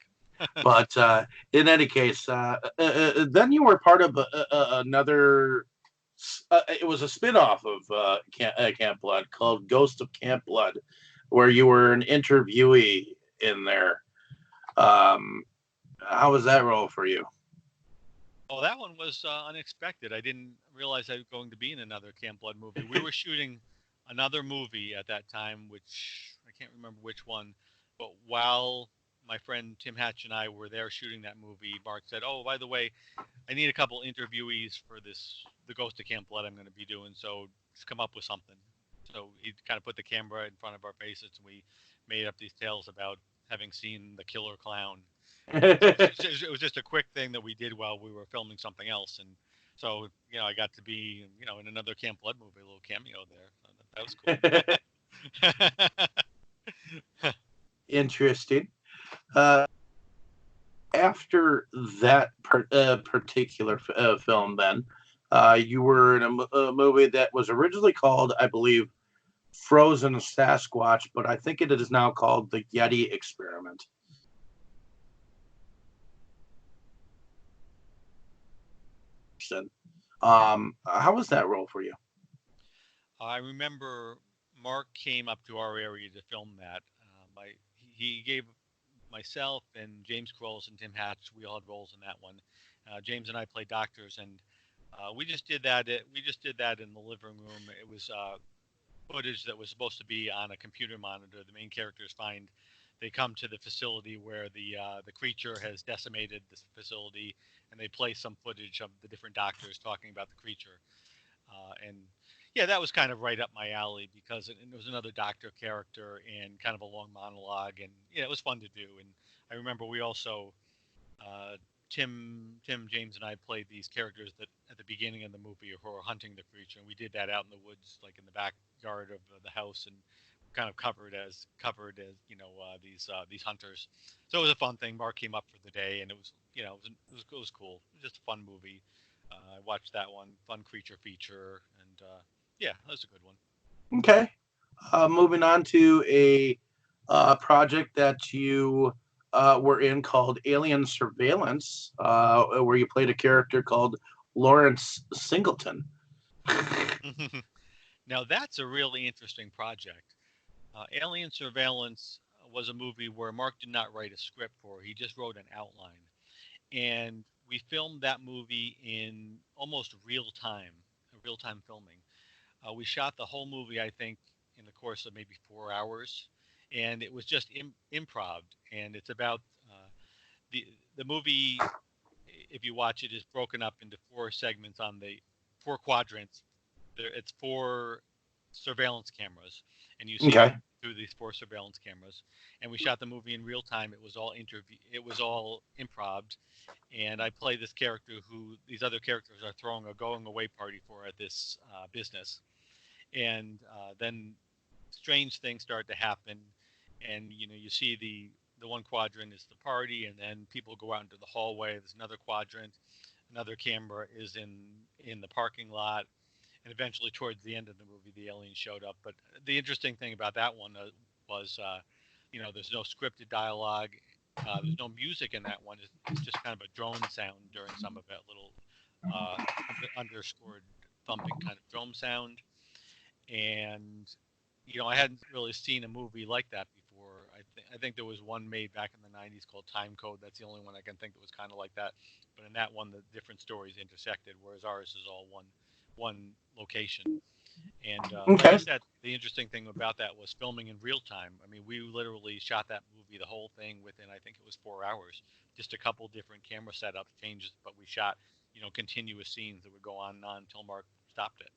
But in any case, then you were part of another. It was a spin-off of Camp Blood called Ghost of Camp Blood, where you were an interviewee in there. Um, how was that role for you? Oh, that one was unexpected. I didn't realize I was going to be in another Camp Blood movie. We were shooting another movie at that time, which I can't remember which one. But while my friend Tim Hatch and I were there shooting that movie, Mark said, "Oh, by the way, I need a couple interviewees for the Ghost of Camp Blood I'm going to be doing. So just come up with something." So he kind of put the camera in front of our faces, and we made up these tales about having seen the killer clown. And so it was just a quick thing that we did while we were filming something else. And so, I got to be, in another Camp Blood movie, a little cameo there. So that was cool. Interesting. Uh, After that particular film, then you were in a movie that was originally called, I believe, Frozen Sasquatch, but I think it is now called the Yeti Experiment. How was that role for you? I remember Mark came up to our area to film that. He gave myself and James Crowles and Tim Hatch, we all had roles in that one. James and I played doctors, and we just did that. We just did that in the living room. It was footage that was supposed to be on a computer monitor. The main characters find they come to the facility where the creature has decimated this facility, and they play some footage of the different doctors talking about the creature. And yeah, that was kind of right up my alley because it was another doctor character and kind of a long monologue, and yeah, it was fun to do. And I remember we also uh, Tim James and I played these characters that at the beginning of the movie who were hunting the creature, and we did that out in the woods, like in the backyard of the house, and kind of covered as these hunters. So it was a fun thing. Mark came up for the day, and it was it was cool. It was just a fun movie. I watched that one, fun creature feature, and yeah, that was a good one. Okay. Moving on to a project that you were in called Alien Surveillance, where you played a character called Lawrence Singleton. Now that's a really interesting project. Alien Surveillance was a movie where Mark did not write a script for; he just wrote an outline, and we filmed that movie in almost real time filming. We shot the whole movie, I think, in the course of maybe 4 hours, and it was just improv. And it's about the the movie. If you watch it, is broken up into four segments on the four quadrants. It's four surveillance cameras, and you see Okay. through these four surveillance cameras. And we shot the movie in real time. It was all interview. It was all improv, and I play this character who these other characters are throwing a going away party for at this business, and then strange things start to happen, and you see the one quadrant is the party, and then people go out into the hallway. There's another quadrant, another camera is in the parking lot, and eventually towards the end of the movie, the alien showed up. But the interesting thing about that one was, there's no scripted dialogue. There's no music in that one. It's just kind of a drone sound during some of it, little uh, underscored thumping kind of drone sound. And I hadn't really seen a movie like that before. I think there was one made back in the '90s called Time Code. That's the only one I can think that was kind of like that. But in that one, the different stories intersected, whereas ours is all one location. And like I Okay. said, the interesting thing about that was filming in real time. I mean, we literally shot that movie, the whole thing, within I think it was 4 hours. Just a couple different camera setups, changes, but we shot continuous scenes that would go on and on until Mark stopped it.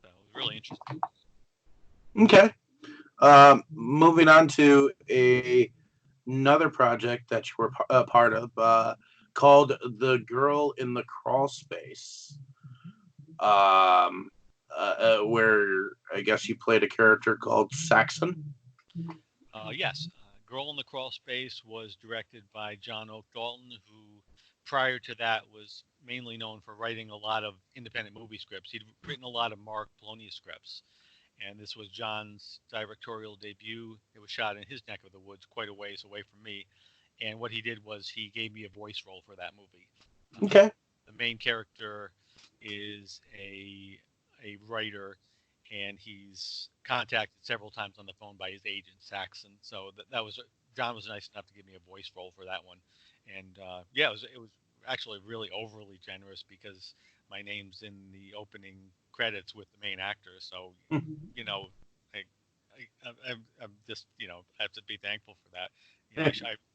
So it was really interesting. Okay. Moving on to another project that you were a part of called The Girl in the Crawl Space, where I guess you played a character called Saxon. Yes, Girl in the Crawl Space was directed by John Oak Dalton, who prior to that was mainly known for writing a lot of independent movie scripts. He'd written a lot of Mark Polonius scripts, and this was John's directorial debut. It was shot in his neck of the woods, quite a ways away from me. And what he did was he gave me a voice role for that movie. Uh, Okay. the main character is a writer, and he's contacted several times on the phone by his agent Saxon. So that was John was nice enough to give me a voice role for that one, and yeah, it was actually really overly generous because my name's in the opening credits with the main actor. So you know, I, I'm just I have to be thankful for that.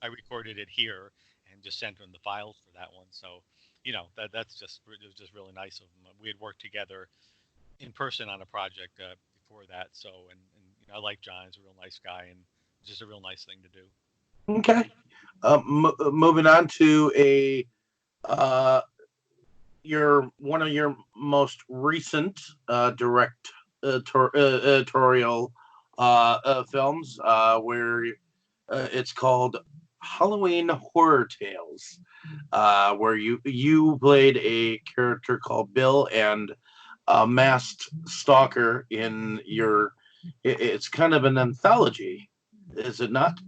I recorded it here and just sent him the files for that one. So that's just it was just really nice of him. We had worked together in person on a project before that. So and I like John. He's a real nice guy and just a real nice thing to do. Okay. Moving on to a uh, your one of your most recent directorial films, where it's called Halloween Horror Tales, where you played a character called Bill and a masked stalker in your. It's kind of an anthology, is it not?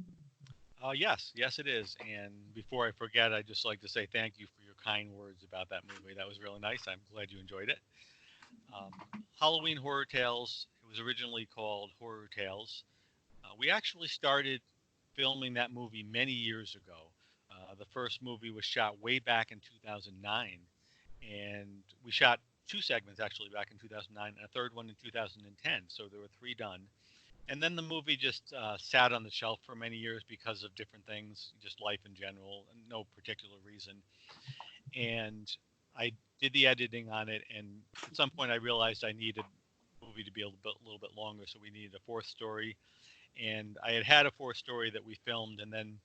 Yes, yes, it is. And before I forget, I'd just like to say thank you for your kind words about that movie. That was really nice. I'm glad you enjoyed it. Um, Halloween Horror Tales. It was originally called Horror Tales. We actually started filming that movie many years ago. The first movie was shot way back in 2009, and we shot two segments actually back in 2009 and a third one in 2010. So there were three done. And then the movie just sat on the shelf for many years because of different things, just life in general, and no particular reason. And I did the editing on it, and at some point I realized I needed the movie to be a little bit longer, so we needed a fourth story. And I had a fourth story that we filmed, and then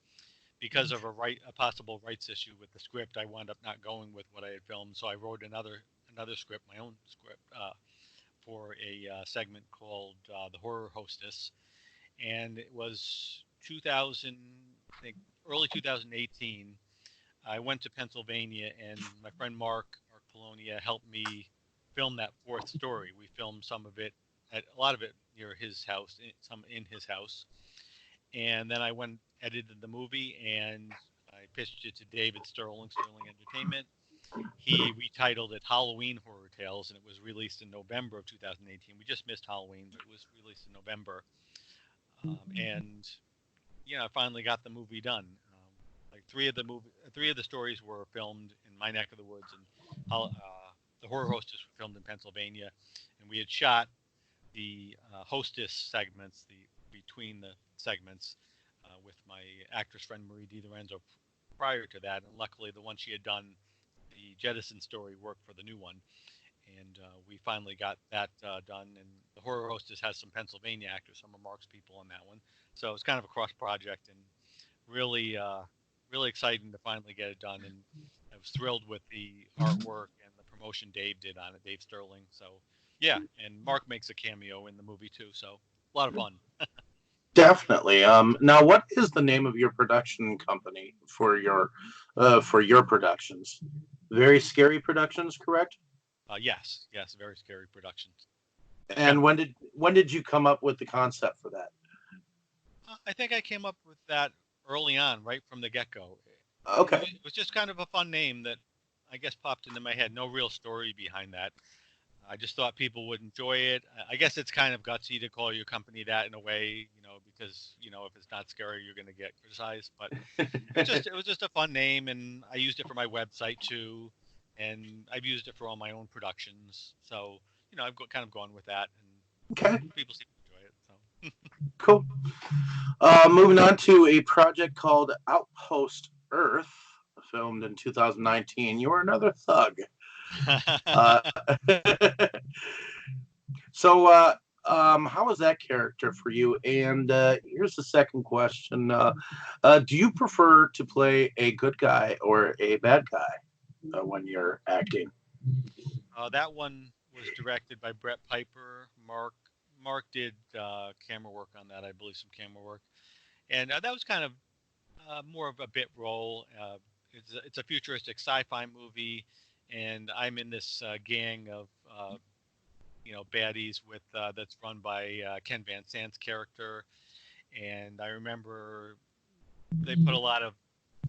because of a possible rights issue with the script, I wound up not going with what I had filmed. So I wrote another script, my own script, for a segment called The Horror Hostess, and it was 2000, I think, early 2018. I went to Pennsylvania, and my friend Mark Polonia, helped me film that fourth story. We filmed some of it, a lot of it near his house, some in his house, and then I went edited the movie, and I pitched it to David Sterling Entertainment. He retitled it Halloween Horror Tales, and it was released in November of 2018. We just missed Halloween, but it was released in November. And I finally got the movie done. Like three of the stories were filmed in my neck of the woods, and the Horror Hostess were filmed in Pennsylvania, and we had shot the hostess segments, the between the segments, with my actress friend Marie DiLorenzo prior to that, and luckily the one she had done, the Jettison story, worked for the new one, and we finally got that done. And the Horror Hostess has some Pennsylvania actors, some of Mark's people on that one, so it's kind of a cross project, and really really exciting to finally get it done. And I was thrilled with the artwork and the promotion Dave did on it, Dave Sterling. So yeah, and Mark makes a cameo in the movie too, so a lot of fun. Definitely. Now, what is the name of your production company for your productions? Very Scary Productions, correct? Yes, very scary productions. It's kind And of when did you come up with the concept for that? I think I came up with that early on, right from the get go. Okay. It was just kind of a fun name that I guess popped into my head. No real story behind that. I just thought people would enjoy it. I guess it's kind of gutsy to call your company that in a way, because if it's not scary, you're going to get criticized. But it was just a fun name, and I used it for my website too, and I've used it for all my own productions. So I've kind of gone with that, and Okay. people seem to enjoy it. So Cool. Moving on to a project called Outpost Earth, filmed in 2019. You were another thug. Uh, so, how was that character for you? And here's the second question: do you prefer to play a good guy or a bad guy when you're acting? that one was directed by Brett Piper. Mark did camera work on that, I believe, some camera work, and that was kind of more of a bit role. It's a futuristic sci-fi movie, and I'm in this gang of baddies with that's run by Ken Van Sant's character. And I remember they put a lot of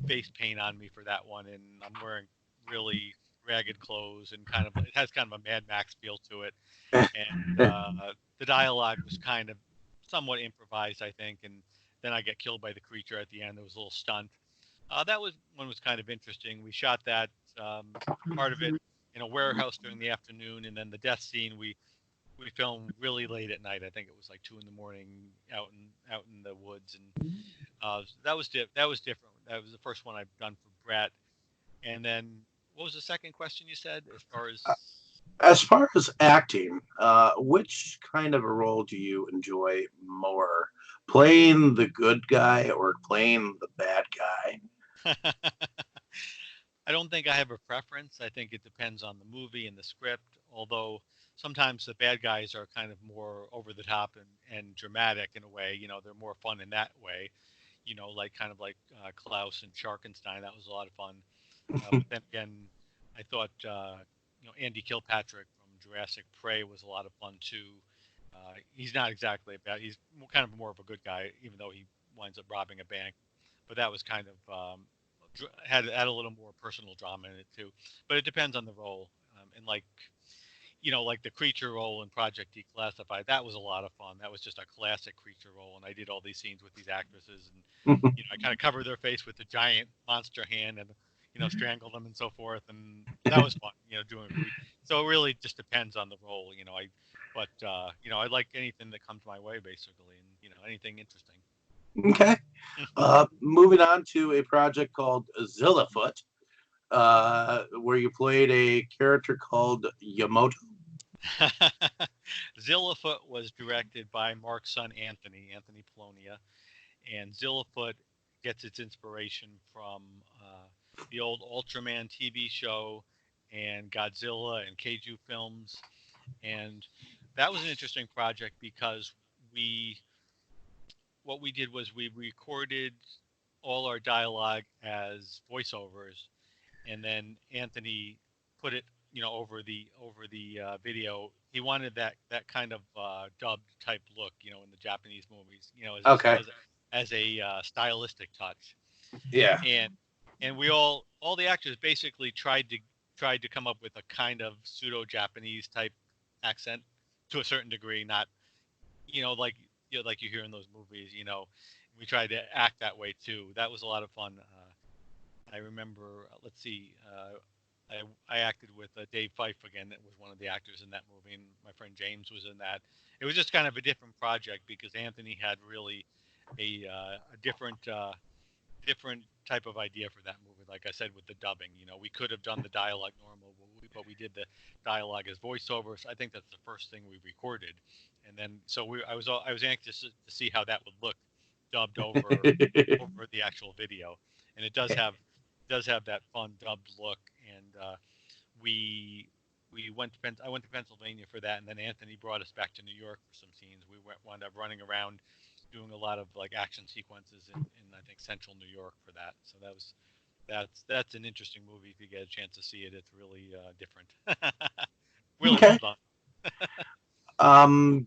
face paint on me for that one, and I'm wearing really ragged clothes, and it has kind of a Mad Max feel to it. And the dialogue was kind of somewhat improvised, I think. And then I get killed by the creature at the end. There was a little stunt. That was kind of interesting. We shot that part of it in a warehouse during the afternoon, and then the death scene we filmed really late at night. I think it was like 2 in the morning out in the woods, and that was different. That was the first one I've done for Brett. And then what was the second question you said as far as? As far as acting, which kind of a role do you enjoy more? Playing the good guy or playing the bad guy? I don't think I have a preference. I think it depends on the movie and the script. Although sometimes the bad guys are kind of more over the top and dramatic in a way. They're more fun in that way. Like kind of like Klaus and Sharkenstein. That was a lot of fun. But then again, I thought Andy Kilpatrick from Jurassic Prey was a lot of fun too. He's not exactly a bad. He's kind of more of a good guy, even though he winds up robbing a bank. But that was kind of had a little more personal drama in it too. But it depends on the role. And like the creature role in Project Declassified, that was a lot of fun. That was just a classic creature role, and I did all these scenes with these actresses, and I kind of covered their face with the giant monster hand, and strangle them and so forth. And that was fun. Doing so it really just depends on the role. I like anything that comes my way basically, and anything interesting. Okay. Moving on to a project called Zillafoot, where you played a character called Yamoto. Zillafoot was directed by Mark's son Anthony Polonia, and Zillafoot gets its inspiration from the old Ultraman TV show and Godzilla and Kaiju films. And that was an interesting project because what we did was we recorded all our dialogue as voiceovers, and then Anthony put it, over the video. He wanted that kind of dubbed type look, in the Japanese movies, Okay. as a stylistic touch. Yeah. And we all the actors basically tried to come up with a kind of pseudo Japanese type accent to a certain degree, not like like you hear in those movies. We tried to act that way too. That was a lot of fun. I remember, let's see, I acted with Dave Fife again. That was one of the actors in that movie, and my friend James was in that. It was just kind of a different project because Anthony had really a different type of idea for that movie. Like I said, with the dubbing, we could have done the dialogue normal, but we did the dialogue as voiceovers. I think that's the first thing we recorded, and then I was anxious to see how that would look dubbed over the actual video, and it does have that fun dubbed look. And I went to Pennsylvania for that, and then Anthony brought us back to New York for some scenes. We wound up running around doing a lot of like action sequences in I think central New York for that. So that's an interesting movie if you get a chance to see it. It's really different. Really Okay. well done.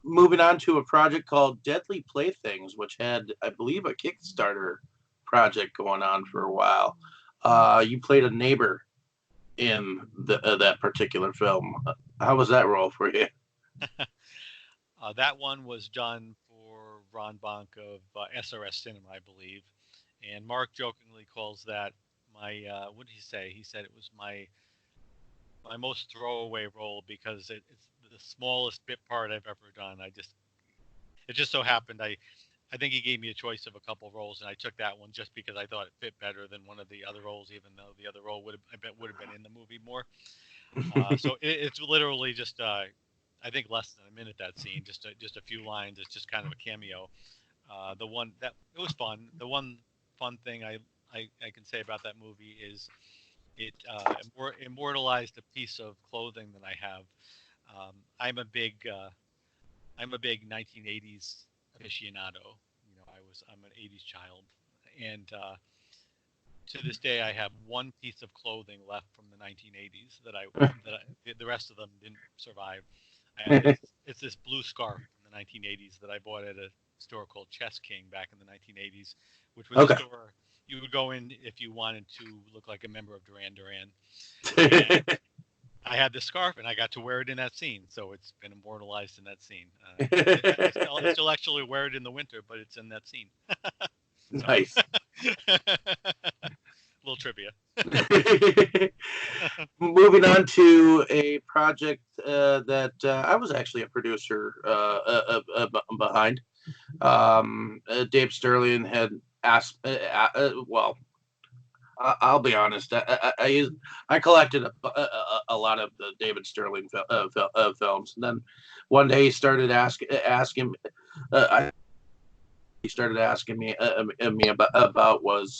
Moving on to a project called Deadly Playthings, which had, I believe, a Kickstarter project going on for a while. You played a neighbor in that particular film. How was that role for you? That one was done for Ron Bonk of SRS Cinema, I believe. And Mark jokingly calls that my, what did he say? He said it was my most throwaway role because it's the smallest bit part I've ever done. It just so happened I think he gave me a choice of a couple roles, and I took that one just because I thought it fit better than one of the other roles, even though the other role would have been in the movie more. So it's literally just I think less than a minute, that scene, just a few lines. It's just kind of a cameo. The one that it was fun. The one fun thing I can say about that movie is it immortalized a piece of clothing that I have. Um, I'm a big 1980s aficionado. I'm an 80s child, and to this day I have one piece of clothing left from the 1980s the rest of them didn't survive. It's this blue scarf from the 1980s that I bought at a store called Chess King back in the 1980s, which was a store you would go in if you wanted to look like a member of Duran Duran. And I had this scarf, and I got to wear it in that scene, so it's been immortalized in that scene. I still actually wear it in the winter, but it's in that scene. Nice. Little trivia. Moving on to a project that I was actually a producer behind. Dave Sterling had asked, well, I'll be honest. I collected a lot of the David Sterling films, and then one day he started asking. He started asking me about was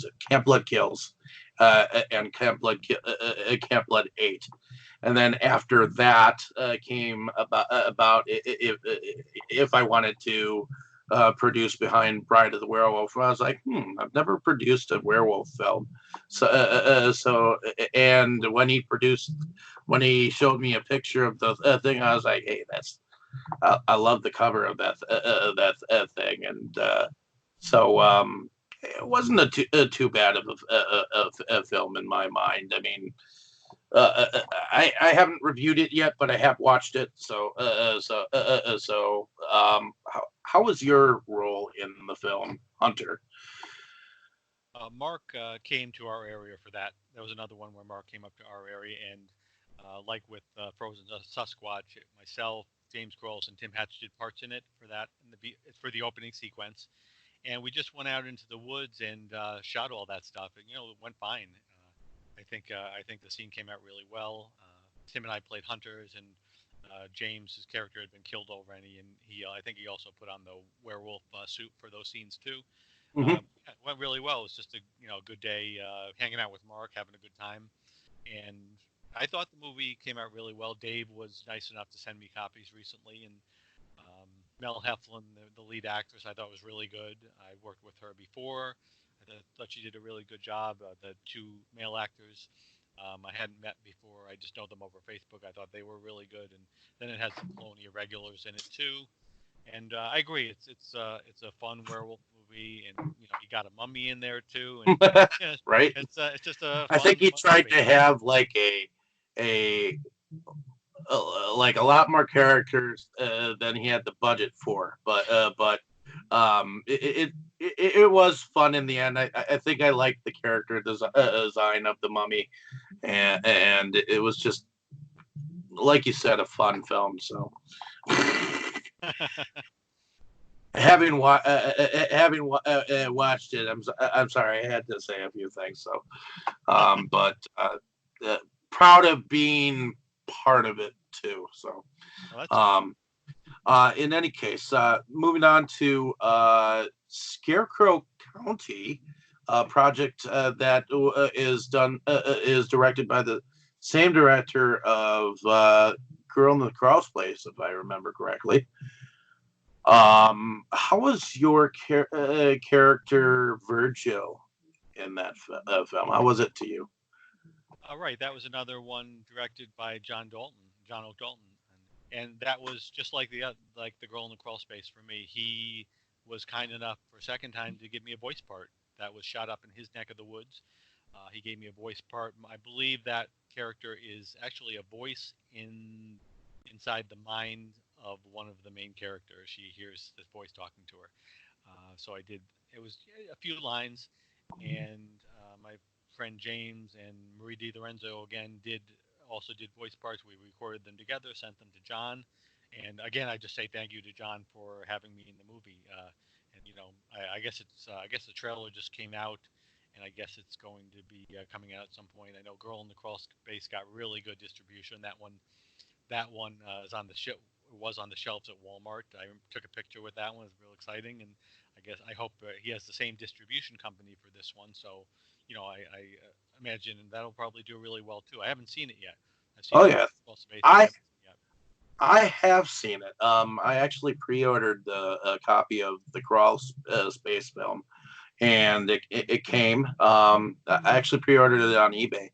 it Camp Blood Kills and Camp Blood 8, and then after that came about if I wanted to produce behind Bride of the Werewolf. I was like, I've never produced a werewolf film, so and when he showed me a picture of the thing, I was like, hey, I love the cover of that thing, and so it wasn't too bad of a film in my mind. I mean, I haven't reviewed it yet, but I have watched it. So how was your role in the film, Hunter? Mark came to our area for that. There was another one where Mark came up to our area, and like with Frozen Sasquatch, myself, James Gross, and Tim Hatch did parts in it for that, for the opening sequence. And we just went out into the woods and shot all that stuff, and it went fine. I think the scene came out really well. Tim and I played hunters, and James's character had been killed already, and I think he also put on the werewolf suit for those scenes too. Hmm. It went really well. It was just a good day hanging out with Mark, having a good time, and I thought the movie came out really well. Dave was nice enough to send me copies recently, and Mel Heflin, the lead actress, I thought was really good. I worked with her before. Thought she did a really good job. The two male actors I hadn't met before. I just know them over Facebook. I thought they were really good, and then it had some Colonia regulars in it too. And I agree, it's a fun werewolf movie, and you got a mummy in there too, and Right. it's just a I fun, think he fun tried movie. to have like a like a lot more characters than he had the budget for, but it was fun in the end. I think I liked the character design of the mummy, and it was just like you said, a fun film. So watched it, I'm sorry I had to say a few things. So, but uh, proud of being part of it too. So, Well, that's good. um, in any case, moving on to Scarecrow County, project that is directed by the same director of Girl in the Crawlspace, if I remember correctly. How was your character Virgil in that film? How was it to you? All right, that was another one directed by John O. Dalton, and that was just like like the girl in the crawl space for me. He was kind enough for a second time to give me a voice part that was shot up in his neck of the woods. He gave me a voice part. I believe that character is actually a voice inside the mind of one of the main characters. She hears this voice talking to her. So I did. It was a few lines, and my friend James and Marie Di Lorenzo again did voice parts. We recorded them together, sent them to John, and again I just say thank you to John for having me in the movie. And I guess I guess the trailer just came out, and I guess it's going to be coming out at some point. I know Girl in the Crawl Space got really good distribution. That one is on the was on the shelves at Walmart. I took a picture with that one. It's real exciting, and I hope he has the same distribution company for this one. So, I imagine that'll probably do really well too. I haven't seen it yet. I've seen Oh Girl yeah, Cross Space, but I I haven't seen it yet. I have seen it. I actually pre-ordered a copy of the Crawl Space film, and it came. I actually pre-ordered it on eBay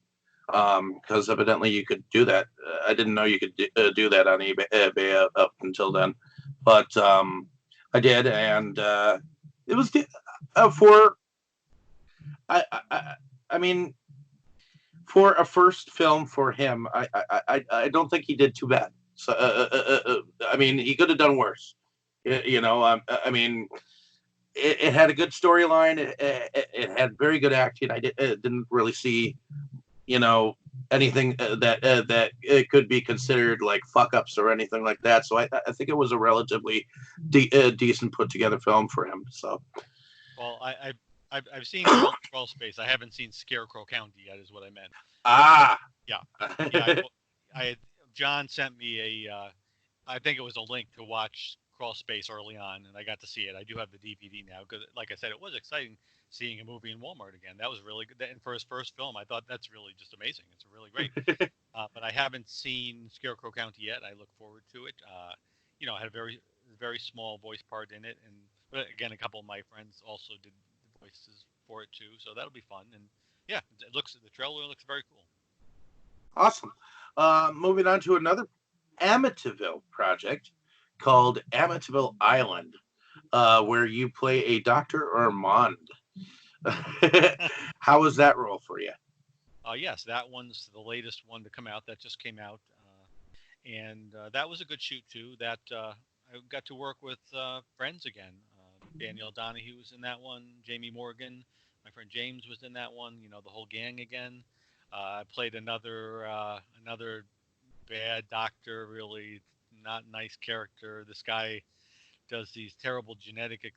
because evidently you could do that. I didn't know you could do that on eBay up until then, but I did, and it was for I mean for a first film for him, I don't think he did too bad. So I mean, he could have done worse. I mean, it had a good storyline. It had very good acting. Didn't really see, you know, anything that it could be considered like fuck ups or anything like that. So I think it was a relatively decent put together film for him. So Well, I've seen Girl in Crawl Space. I haven't seen Scarecrow County yet. Is what I meant. ah. Yeah, yeah. I John sent me I think it was a link to watch Crawl Space early on, and I got to see it. I do have the DVD now because, like I said, it was exciting seeing a movie in Walmart again. That was really good. And for his first film, I thought that's really just amazing. It's really great. But I haven't seen Scarecrow County yet. I look forward to it. I had a very small voice part in it, and but again, a couple of my friends also did the voices for it too. So that'll be fun. And yeah, the trailer looks very cool. Awesome. Moving on to another Amityville project called Amityville Island, where you play a Dr. Armand. How was that role for you? Yes, that one's the latest one to come out. That just came out, and that was a good shoot too. That I got to work with friends again. Danielle Donahue was in that one. Jamie Morgan, My friend James was in that one. You know, the whole gang again. I played another bad doctor, really not nice character. This guy does these terrible genetic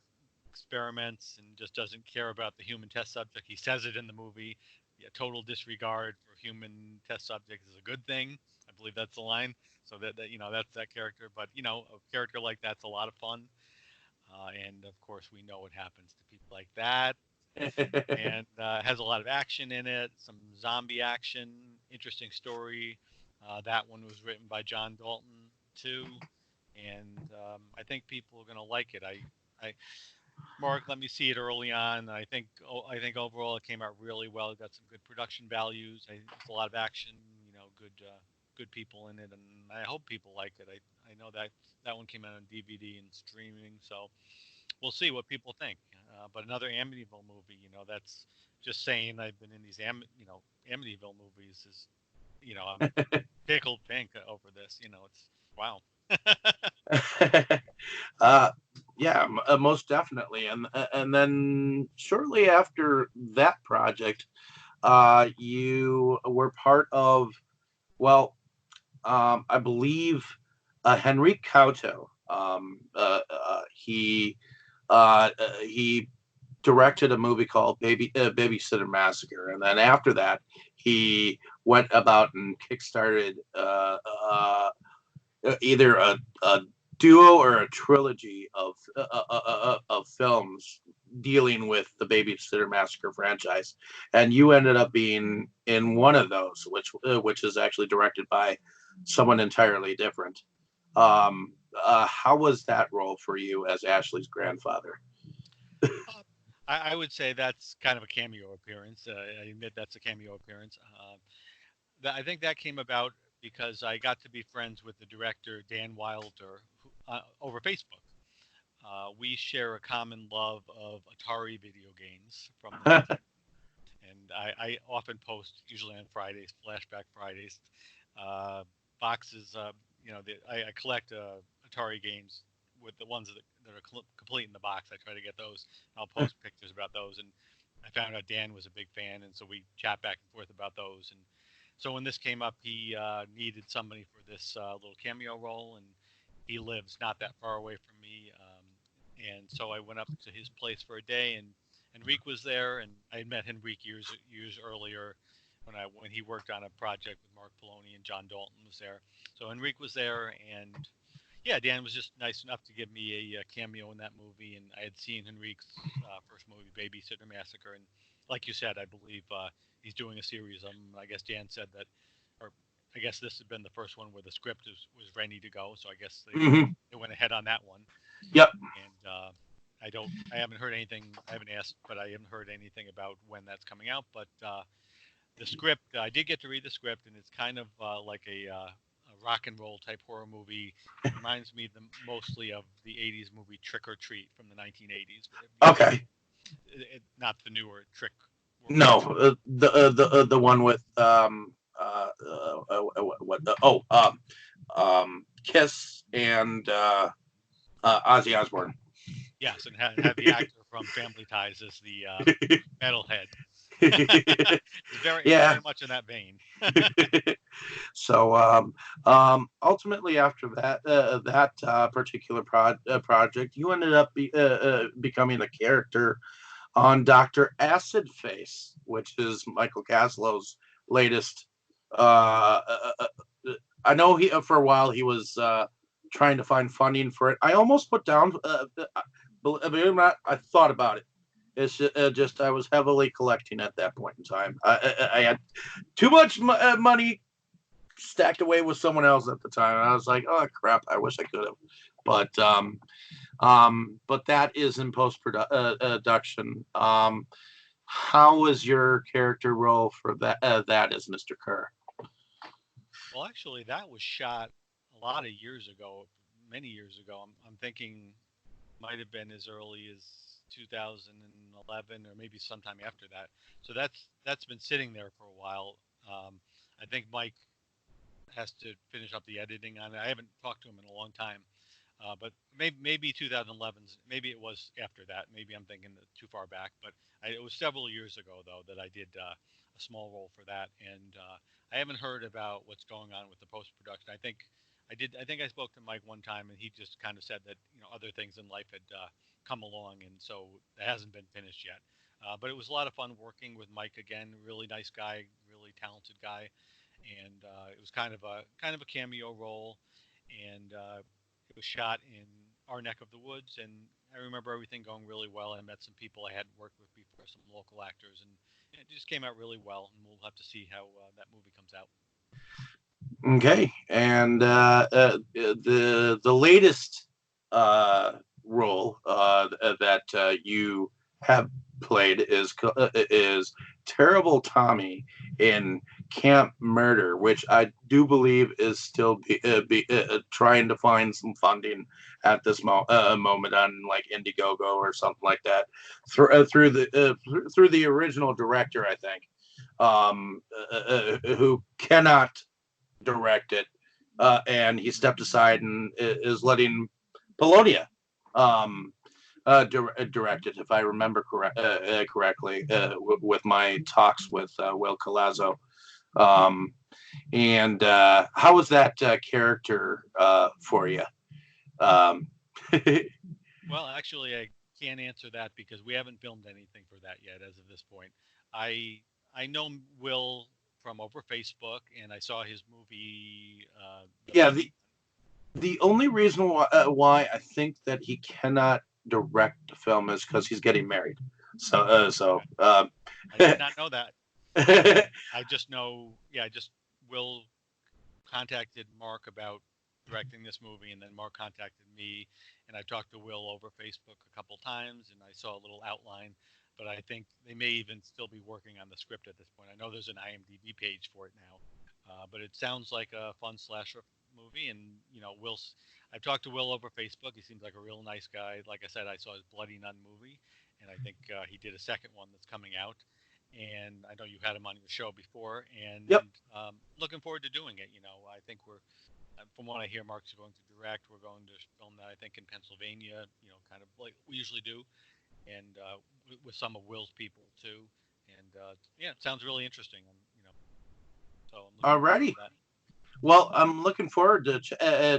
experiments and just doesn't care about the human test subject. He says it in the movie. Yeah, total disregard for human test subjects is a good thing. I believe that's the line. So that you know that's that character. But you know, a character like that's a lot of fun. And of course, we know what happens to people like that. And has a lot of action in it, some zombie action, interesting story. That one was written by John Dalton too, and I think people are going to like it. I Mark let me see it early on. I think overall it came out really well. It got some good production values. It's a lot of action. You know, good people in it, and I hope people like it. I know that that one came out on DVD and streaming, so we'll see what people think. But another Amityville movie, you know, that's just saying I've been in these Amityville movies is, you know, I'm tickled pink over this. You know, it's wow. uh, yeah, most definitely. And then shortly after that project, you were part of, well, I believe Henrique Couto. He directed a movie called Babysitter Massacre, and then after that, he went about and kickstarted either a duo or a trilogy of films dealing with the Babysitter Massacre franchise, and you ended up being in one of those, which is actually directed by someone entirely different. How was that role for you as Ashley's grandfather? Uh, I would say that's kind of a cameo appearance. I admit that's a cameo appearance. I think that came about because I got to be friends with the director Dan Wilder over Facebook. We share a common love of Atari video games from the 19. And I often post, usually on Fridays, Flashback Fridays, uh, boxes. I collect Atari games with the ones that are complete in the box. I try to get those. I'll post pictures about those. And I found out Dan was a big fan, and so we chat back and forth about those. And so when this came up, he needed somebody for this little cameo role, and he lives not that far away from me. And so I went up to his place for a day, and Henrique was there, and I had met Henrique years earlier when he worked on a project with Mark Poloni, and John Dalton was there. So Henrique was there, and yeah, Dan was just nice enough to give me a cameo in that movie, and I had seen Henrique's first movie, Babysitter Massacre, and like you said, I believe he's doing a series. I guess Dan said that, or I guess this had been the first one where the script was ready to go, so I guess Mm-hmm. they went ahead on that one. Yep. And I haven't heard anything. I haven't asked, but I haven't heard anything about when that's coming out. But the script, I did get to read the script, and it's kind of like a rock and roll type horror movie. It reminds me mostly of the '80s movie Trick or Treat from the 1980s. Okay. Not the newer Trick. No, the one with what Kiss and Ozzy Osbourne. Yes, and had the actor from Family Ties as the metalhead. It's Yeah. very much in that vein. So ultimately, after that particular project, you ended up becoming a character on Dr. Acid Face, which is Michael Caslow's latest. Uh, uh, uh, I know he for a while he was trying to find funding for it. I almost put down, believe it or not, I thought about it. It's just I was heavily collecting at that point in time. I had too much money stacked away with someone else at the time. And I was like, oh crap, I wish I could have. But that is in post production. How was your character role for that as Mr. Kerr? Well, actually, that was shot a lot of years ago, many years ago. I'm thinking might have been as early as 2011 or maybe sometime after that. So that's been sitting there for a while. I think Mike has to finish up the editing on it. I haven't talked to him in a long time. But maybe 2011. Maybe it was after that. Maybe I'm thinking too far back. But it was several years ago though that I did a small role for that, and I haven't heard about what's going on with the post production. I think I did. I think I spoke to Mike one time, and he just kind of said that other things in life had come along, and so it hasn't been finished yet. But it was a lot of fun working with Mike again. Really nice guy, really talented guy, and it was kind of a cameo role, and it was shot in our neck of the woods, and I remember everything going really well. I met some people I hadn't worked with before, some local actors, and it just came out really well. And we'll have to see how that movie comes out. Okay, and the latest role that you have played is Terrible Tommy in Camp Murder, which I do believe is still trying to find some funding at this moment on like Indiegogo or something like that through the original director, I think, who cannot direct it, and he stepped aside and is letting Polonia direct it, if I remember correctly, with my talks with Will Colazzo. And how was that character for you? Well, actually, I can't answer that because we haven't filmed anything for that yet as of this point. I know Will from over Facebook, and I saw his movie. Yeah, the only reason why I think that he cannot direct the film is because he's getting married. I did not know that. I just know, yeah, I just Will contacted Mark about directing this movie, and then Mark contacted me, and I talked to Will over Facebook a couple times, and I saw a little outline, but I think they may even still be working on the script at this point. I know there's an IMDb page for it now, but it sounds like a fun slasher movie, and Will's. I've talked to Will over Facebook. He seems like a real nice guy. Like I said, I saw his Bloody Nun movie, and I think he did a second one that's coming out. And I know you had him on your show before, and Yep. looking forward to doing it. I think from what I hear, Mark's going to direct. We're going to film that, I think, in Pennsylvania. Kind of like we usually do, and with some of Will's people too. And yeah, it sounds really interesting. So I'm looking forward Alrighty. to that. Well, I'm looking forward to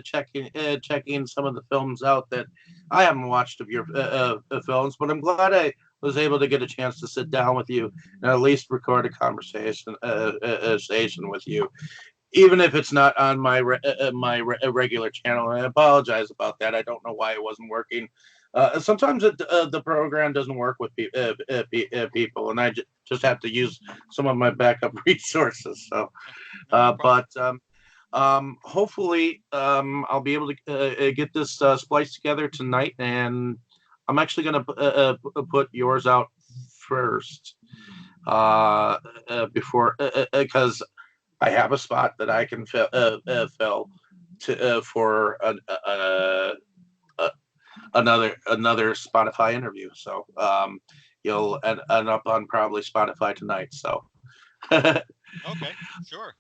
checking some of the films out that I haven't watched of your films, but I'm glad I was able to get a chance to sit down with you and at least record a conversation station with you, even if it's not on my regular channel. And I apologize about that. I don't know why it wasn't working. Sometimes the program doesn't work with people, and I just have to use some of my backup resources. So, No problem. but hopefully I'll be able to get this spliced together tonight, and I'm actually going to put yours out first before, because I have a spot that I can fill for another Spotify interview. So you'll end up on probably Spotify tonight. So Okay, sure.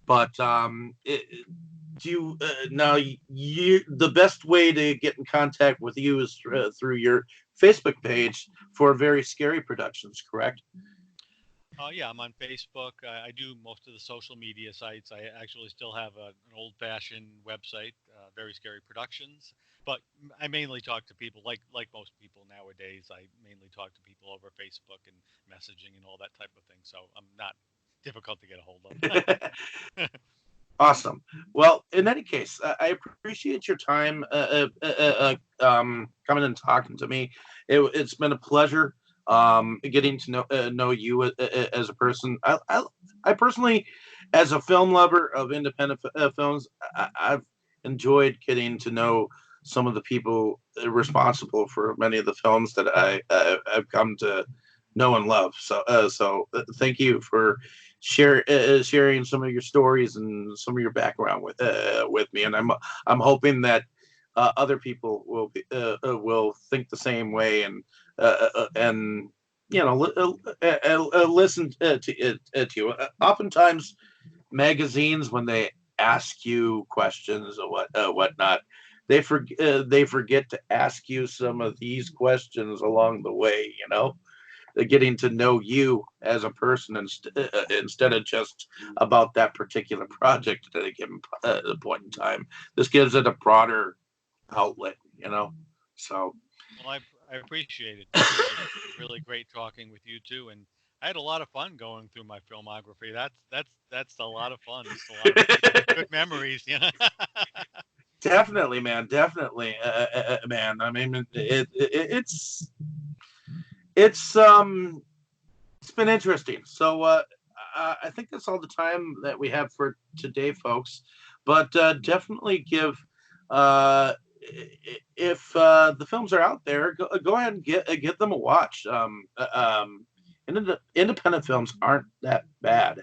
But do you now you the best way to get in contact with you is through your Facebook page for Very Scary Productions, correct? Yeah, I'm on Facebook. I do most of the social media sites. I actually still have an old-fashioned website, Very Scary Productions. But I mainly talk to people, like most people nowadays. I mainly talk to people over Facebook and messaging and all that type of thing. So I'm not difficult to get a hold of. Awesome. Well, in any case, I appreciate your time coming and talking to me. It's been a pleasure getting to know you as a person. I personally, as a film lover of independent films, I've enjoyed getting to know some of the people responsible for many of the films that I've come to know and love. So thank you for sharing some of your stories and some of your background with me, and I'm hoping that other people will think the same way, and listen to you. Oftentimes, magazines, when they ask you questions or whatnot, they forget to ask you some of these questions along the way. Getting to know you as a person instead of just about that particular project at a given point in time. This gives it a broader outlet. So. Well, I appreciate it. It was really great talking with you too, and I had a lot of fun going through my filmography. That's a lot of fun. It's a lot of good memories, you know. Definitely, man. Definitely, man. I mean, it's been interesting. So I think that's all the time that we have for today, folks. But definitely give if the films are out there, go ahead and get them a watch. Independent films aren't that bad.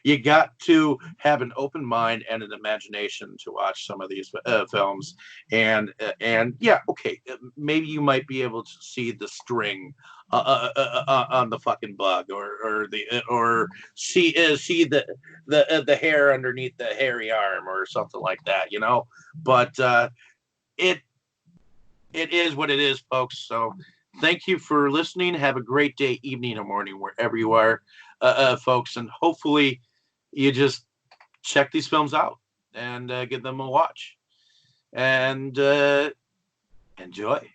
You got to have an open mind and an imagination to watch some of these films, and yeah, okay, maybe you might be able to see the string on the fucking bug, or see the hair underneath the hairy arm or something like that, But it it is what it is, folks. So thank you for listening. Have a great day, evening, or morning, wherever you are, folks. And hopefully you just check these films out and give them a watch. And enjoy.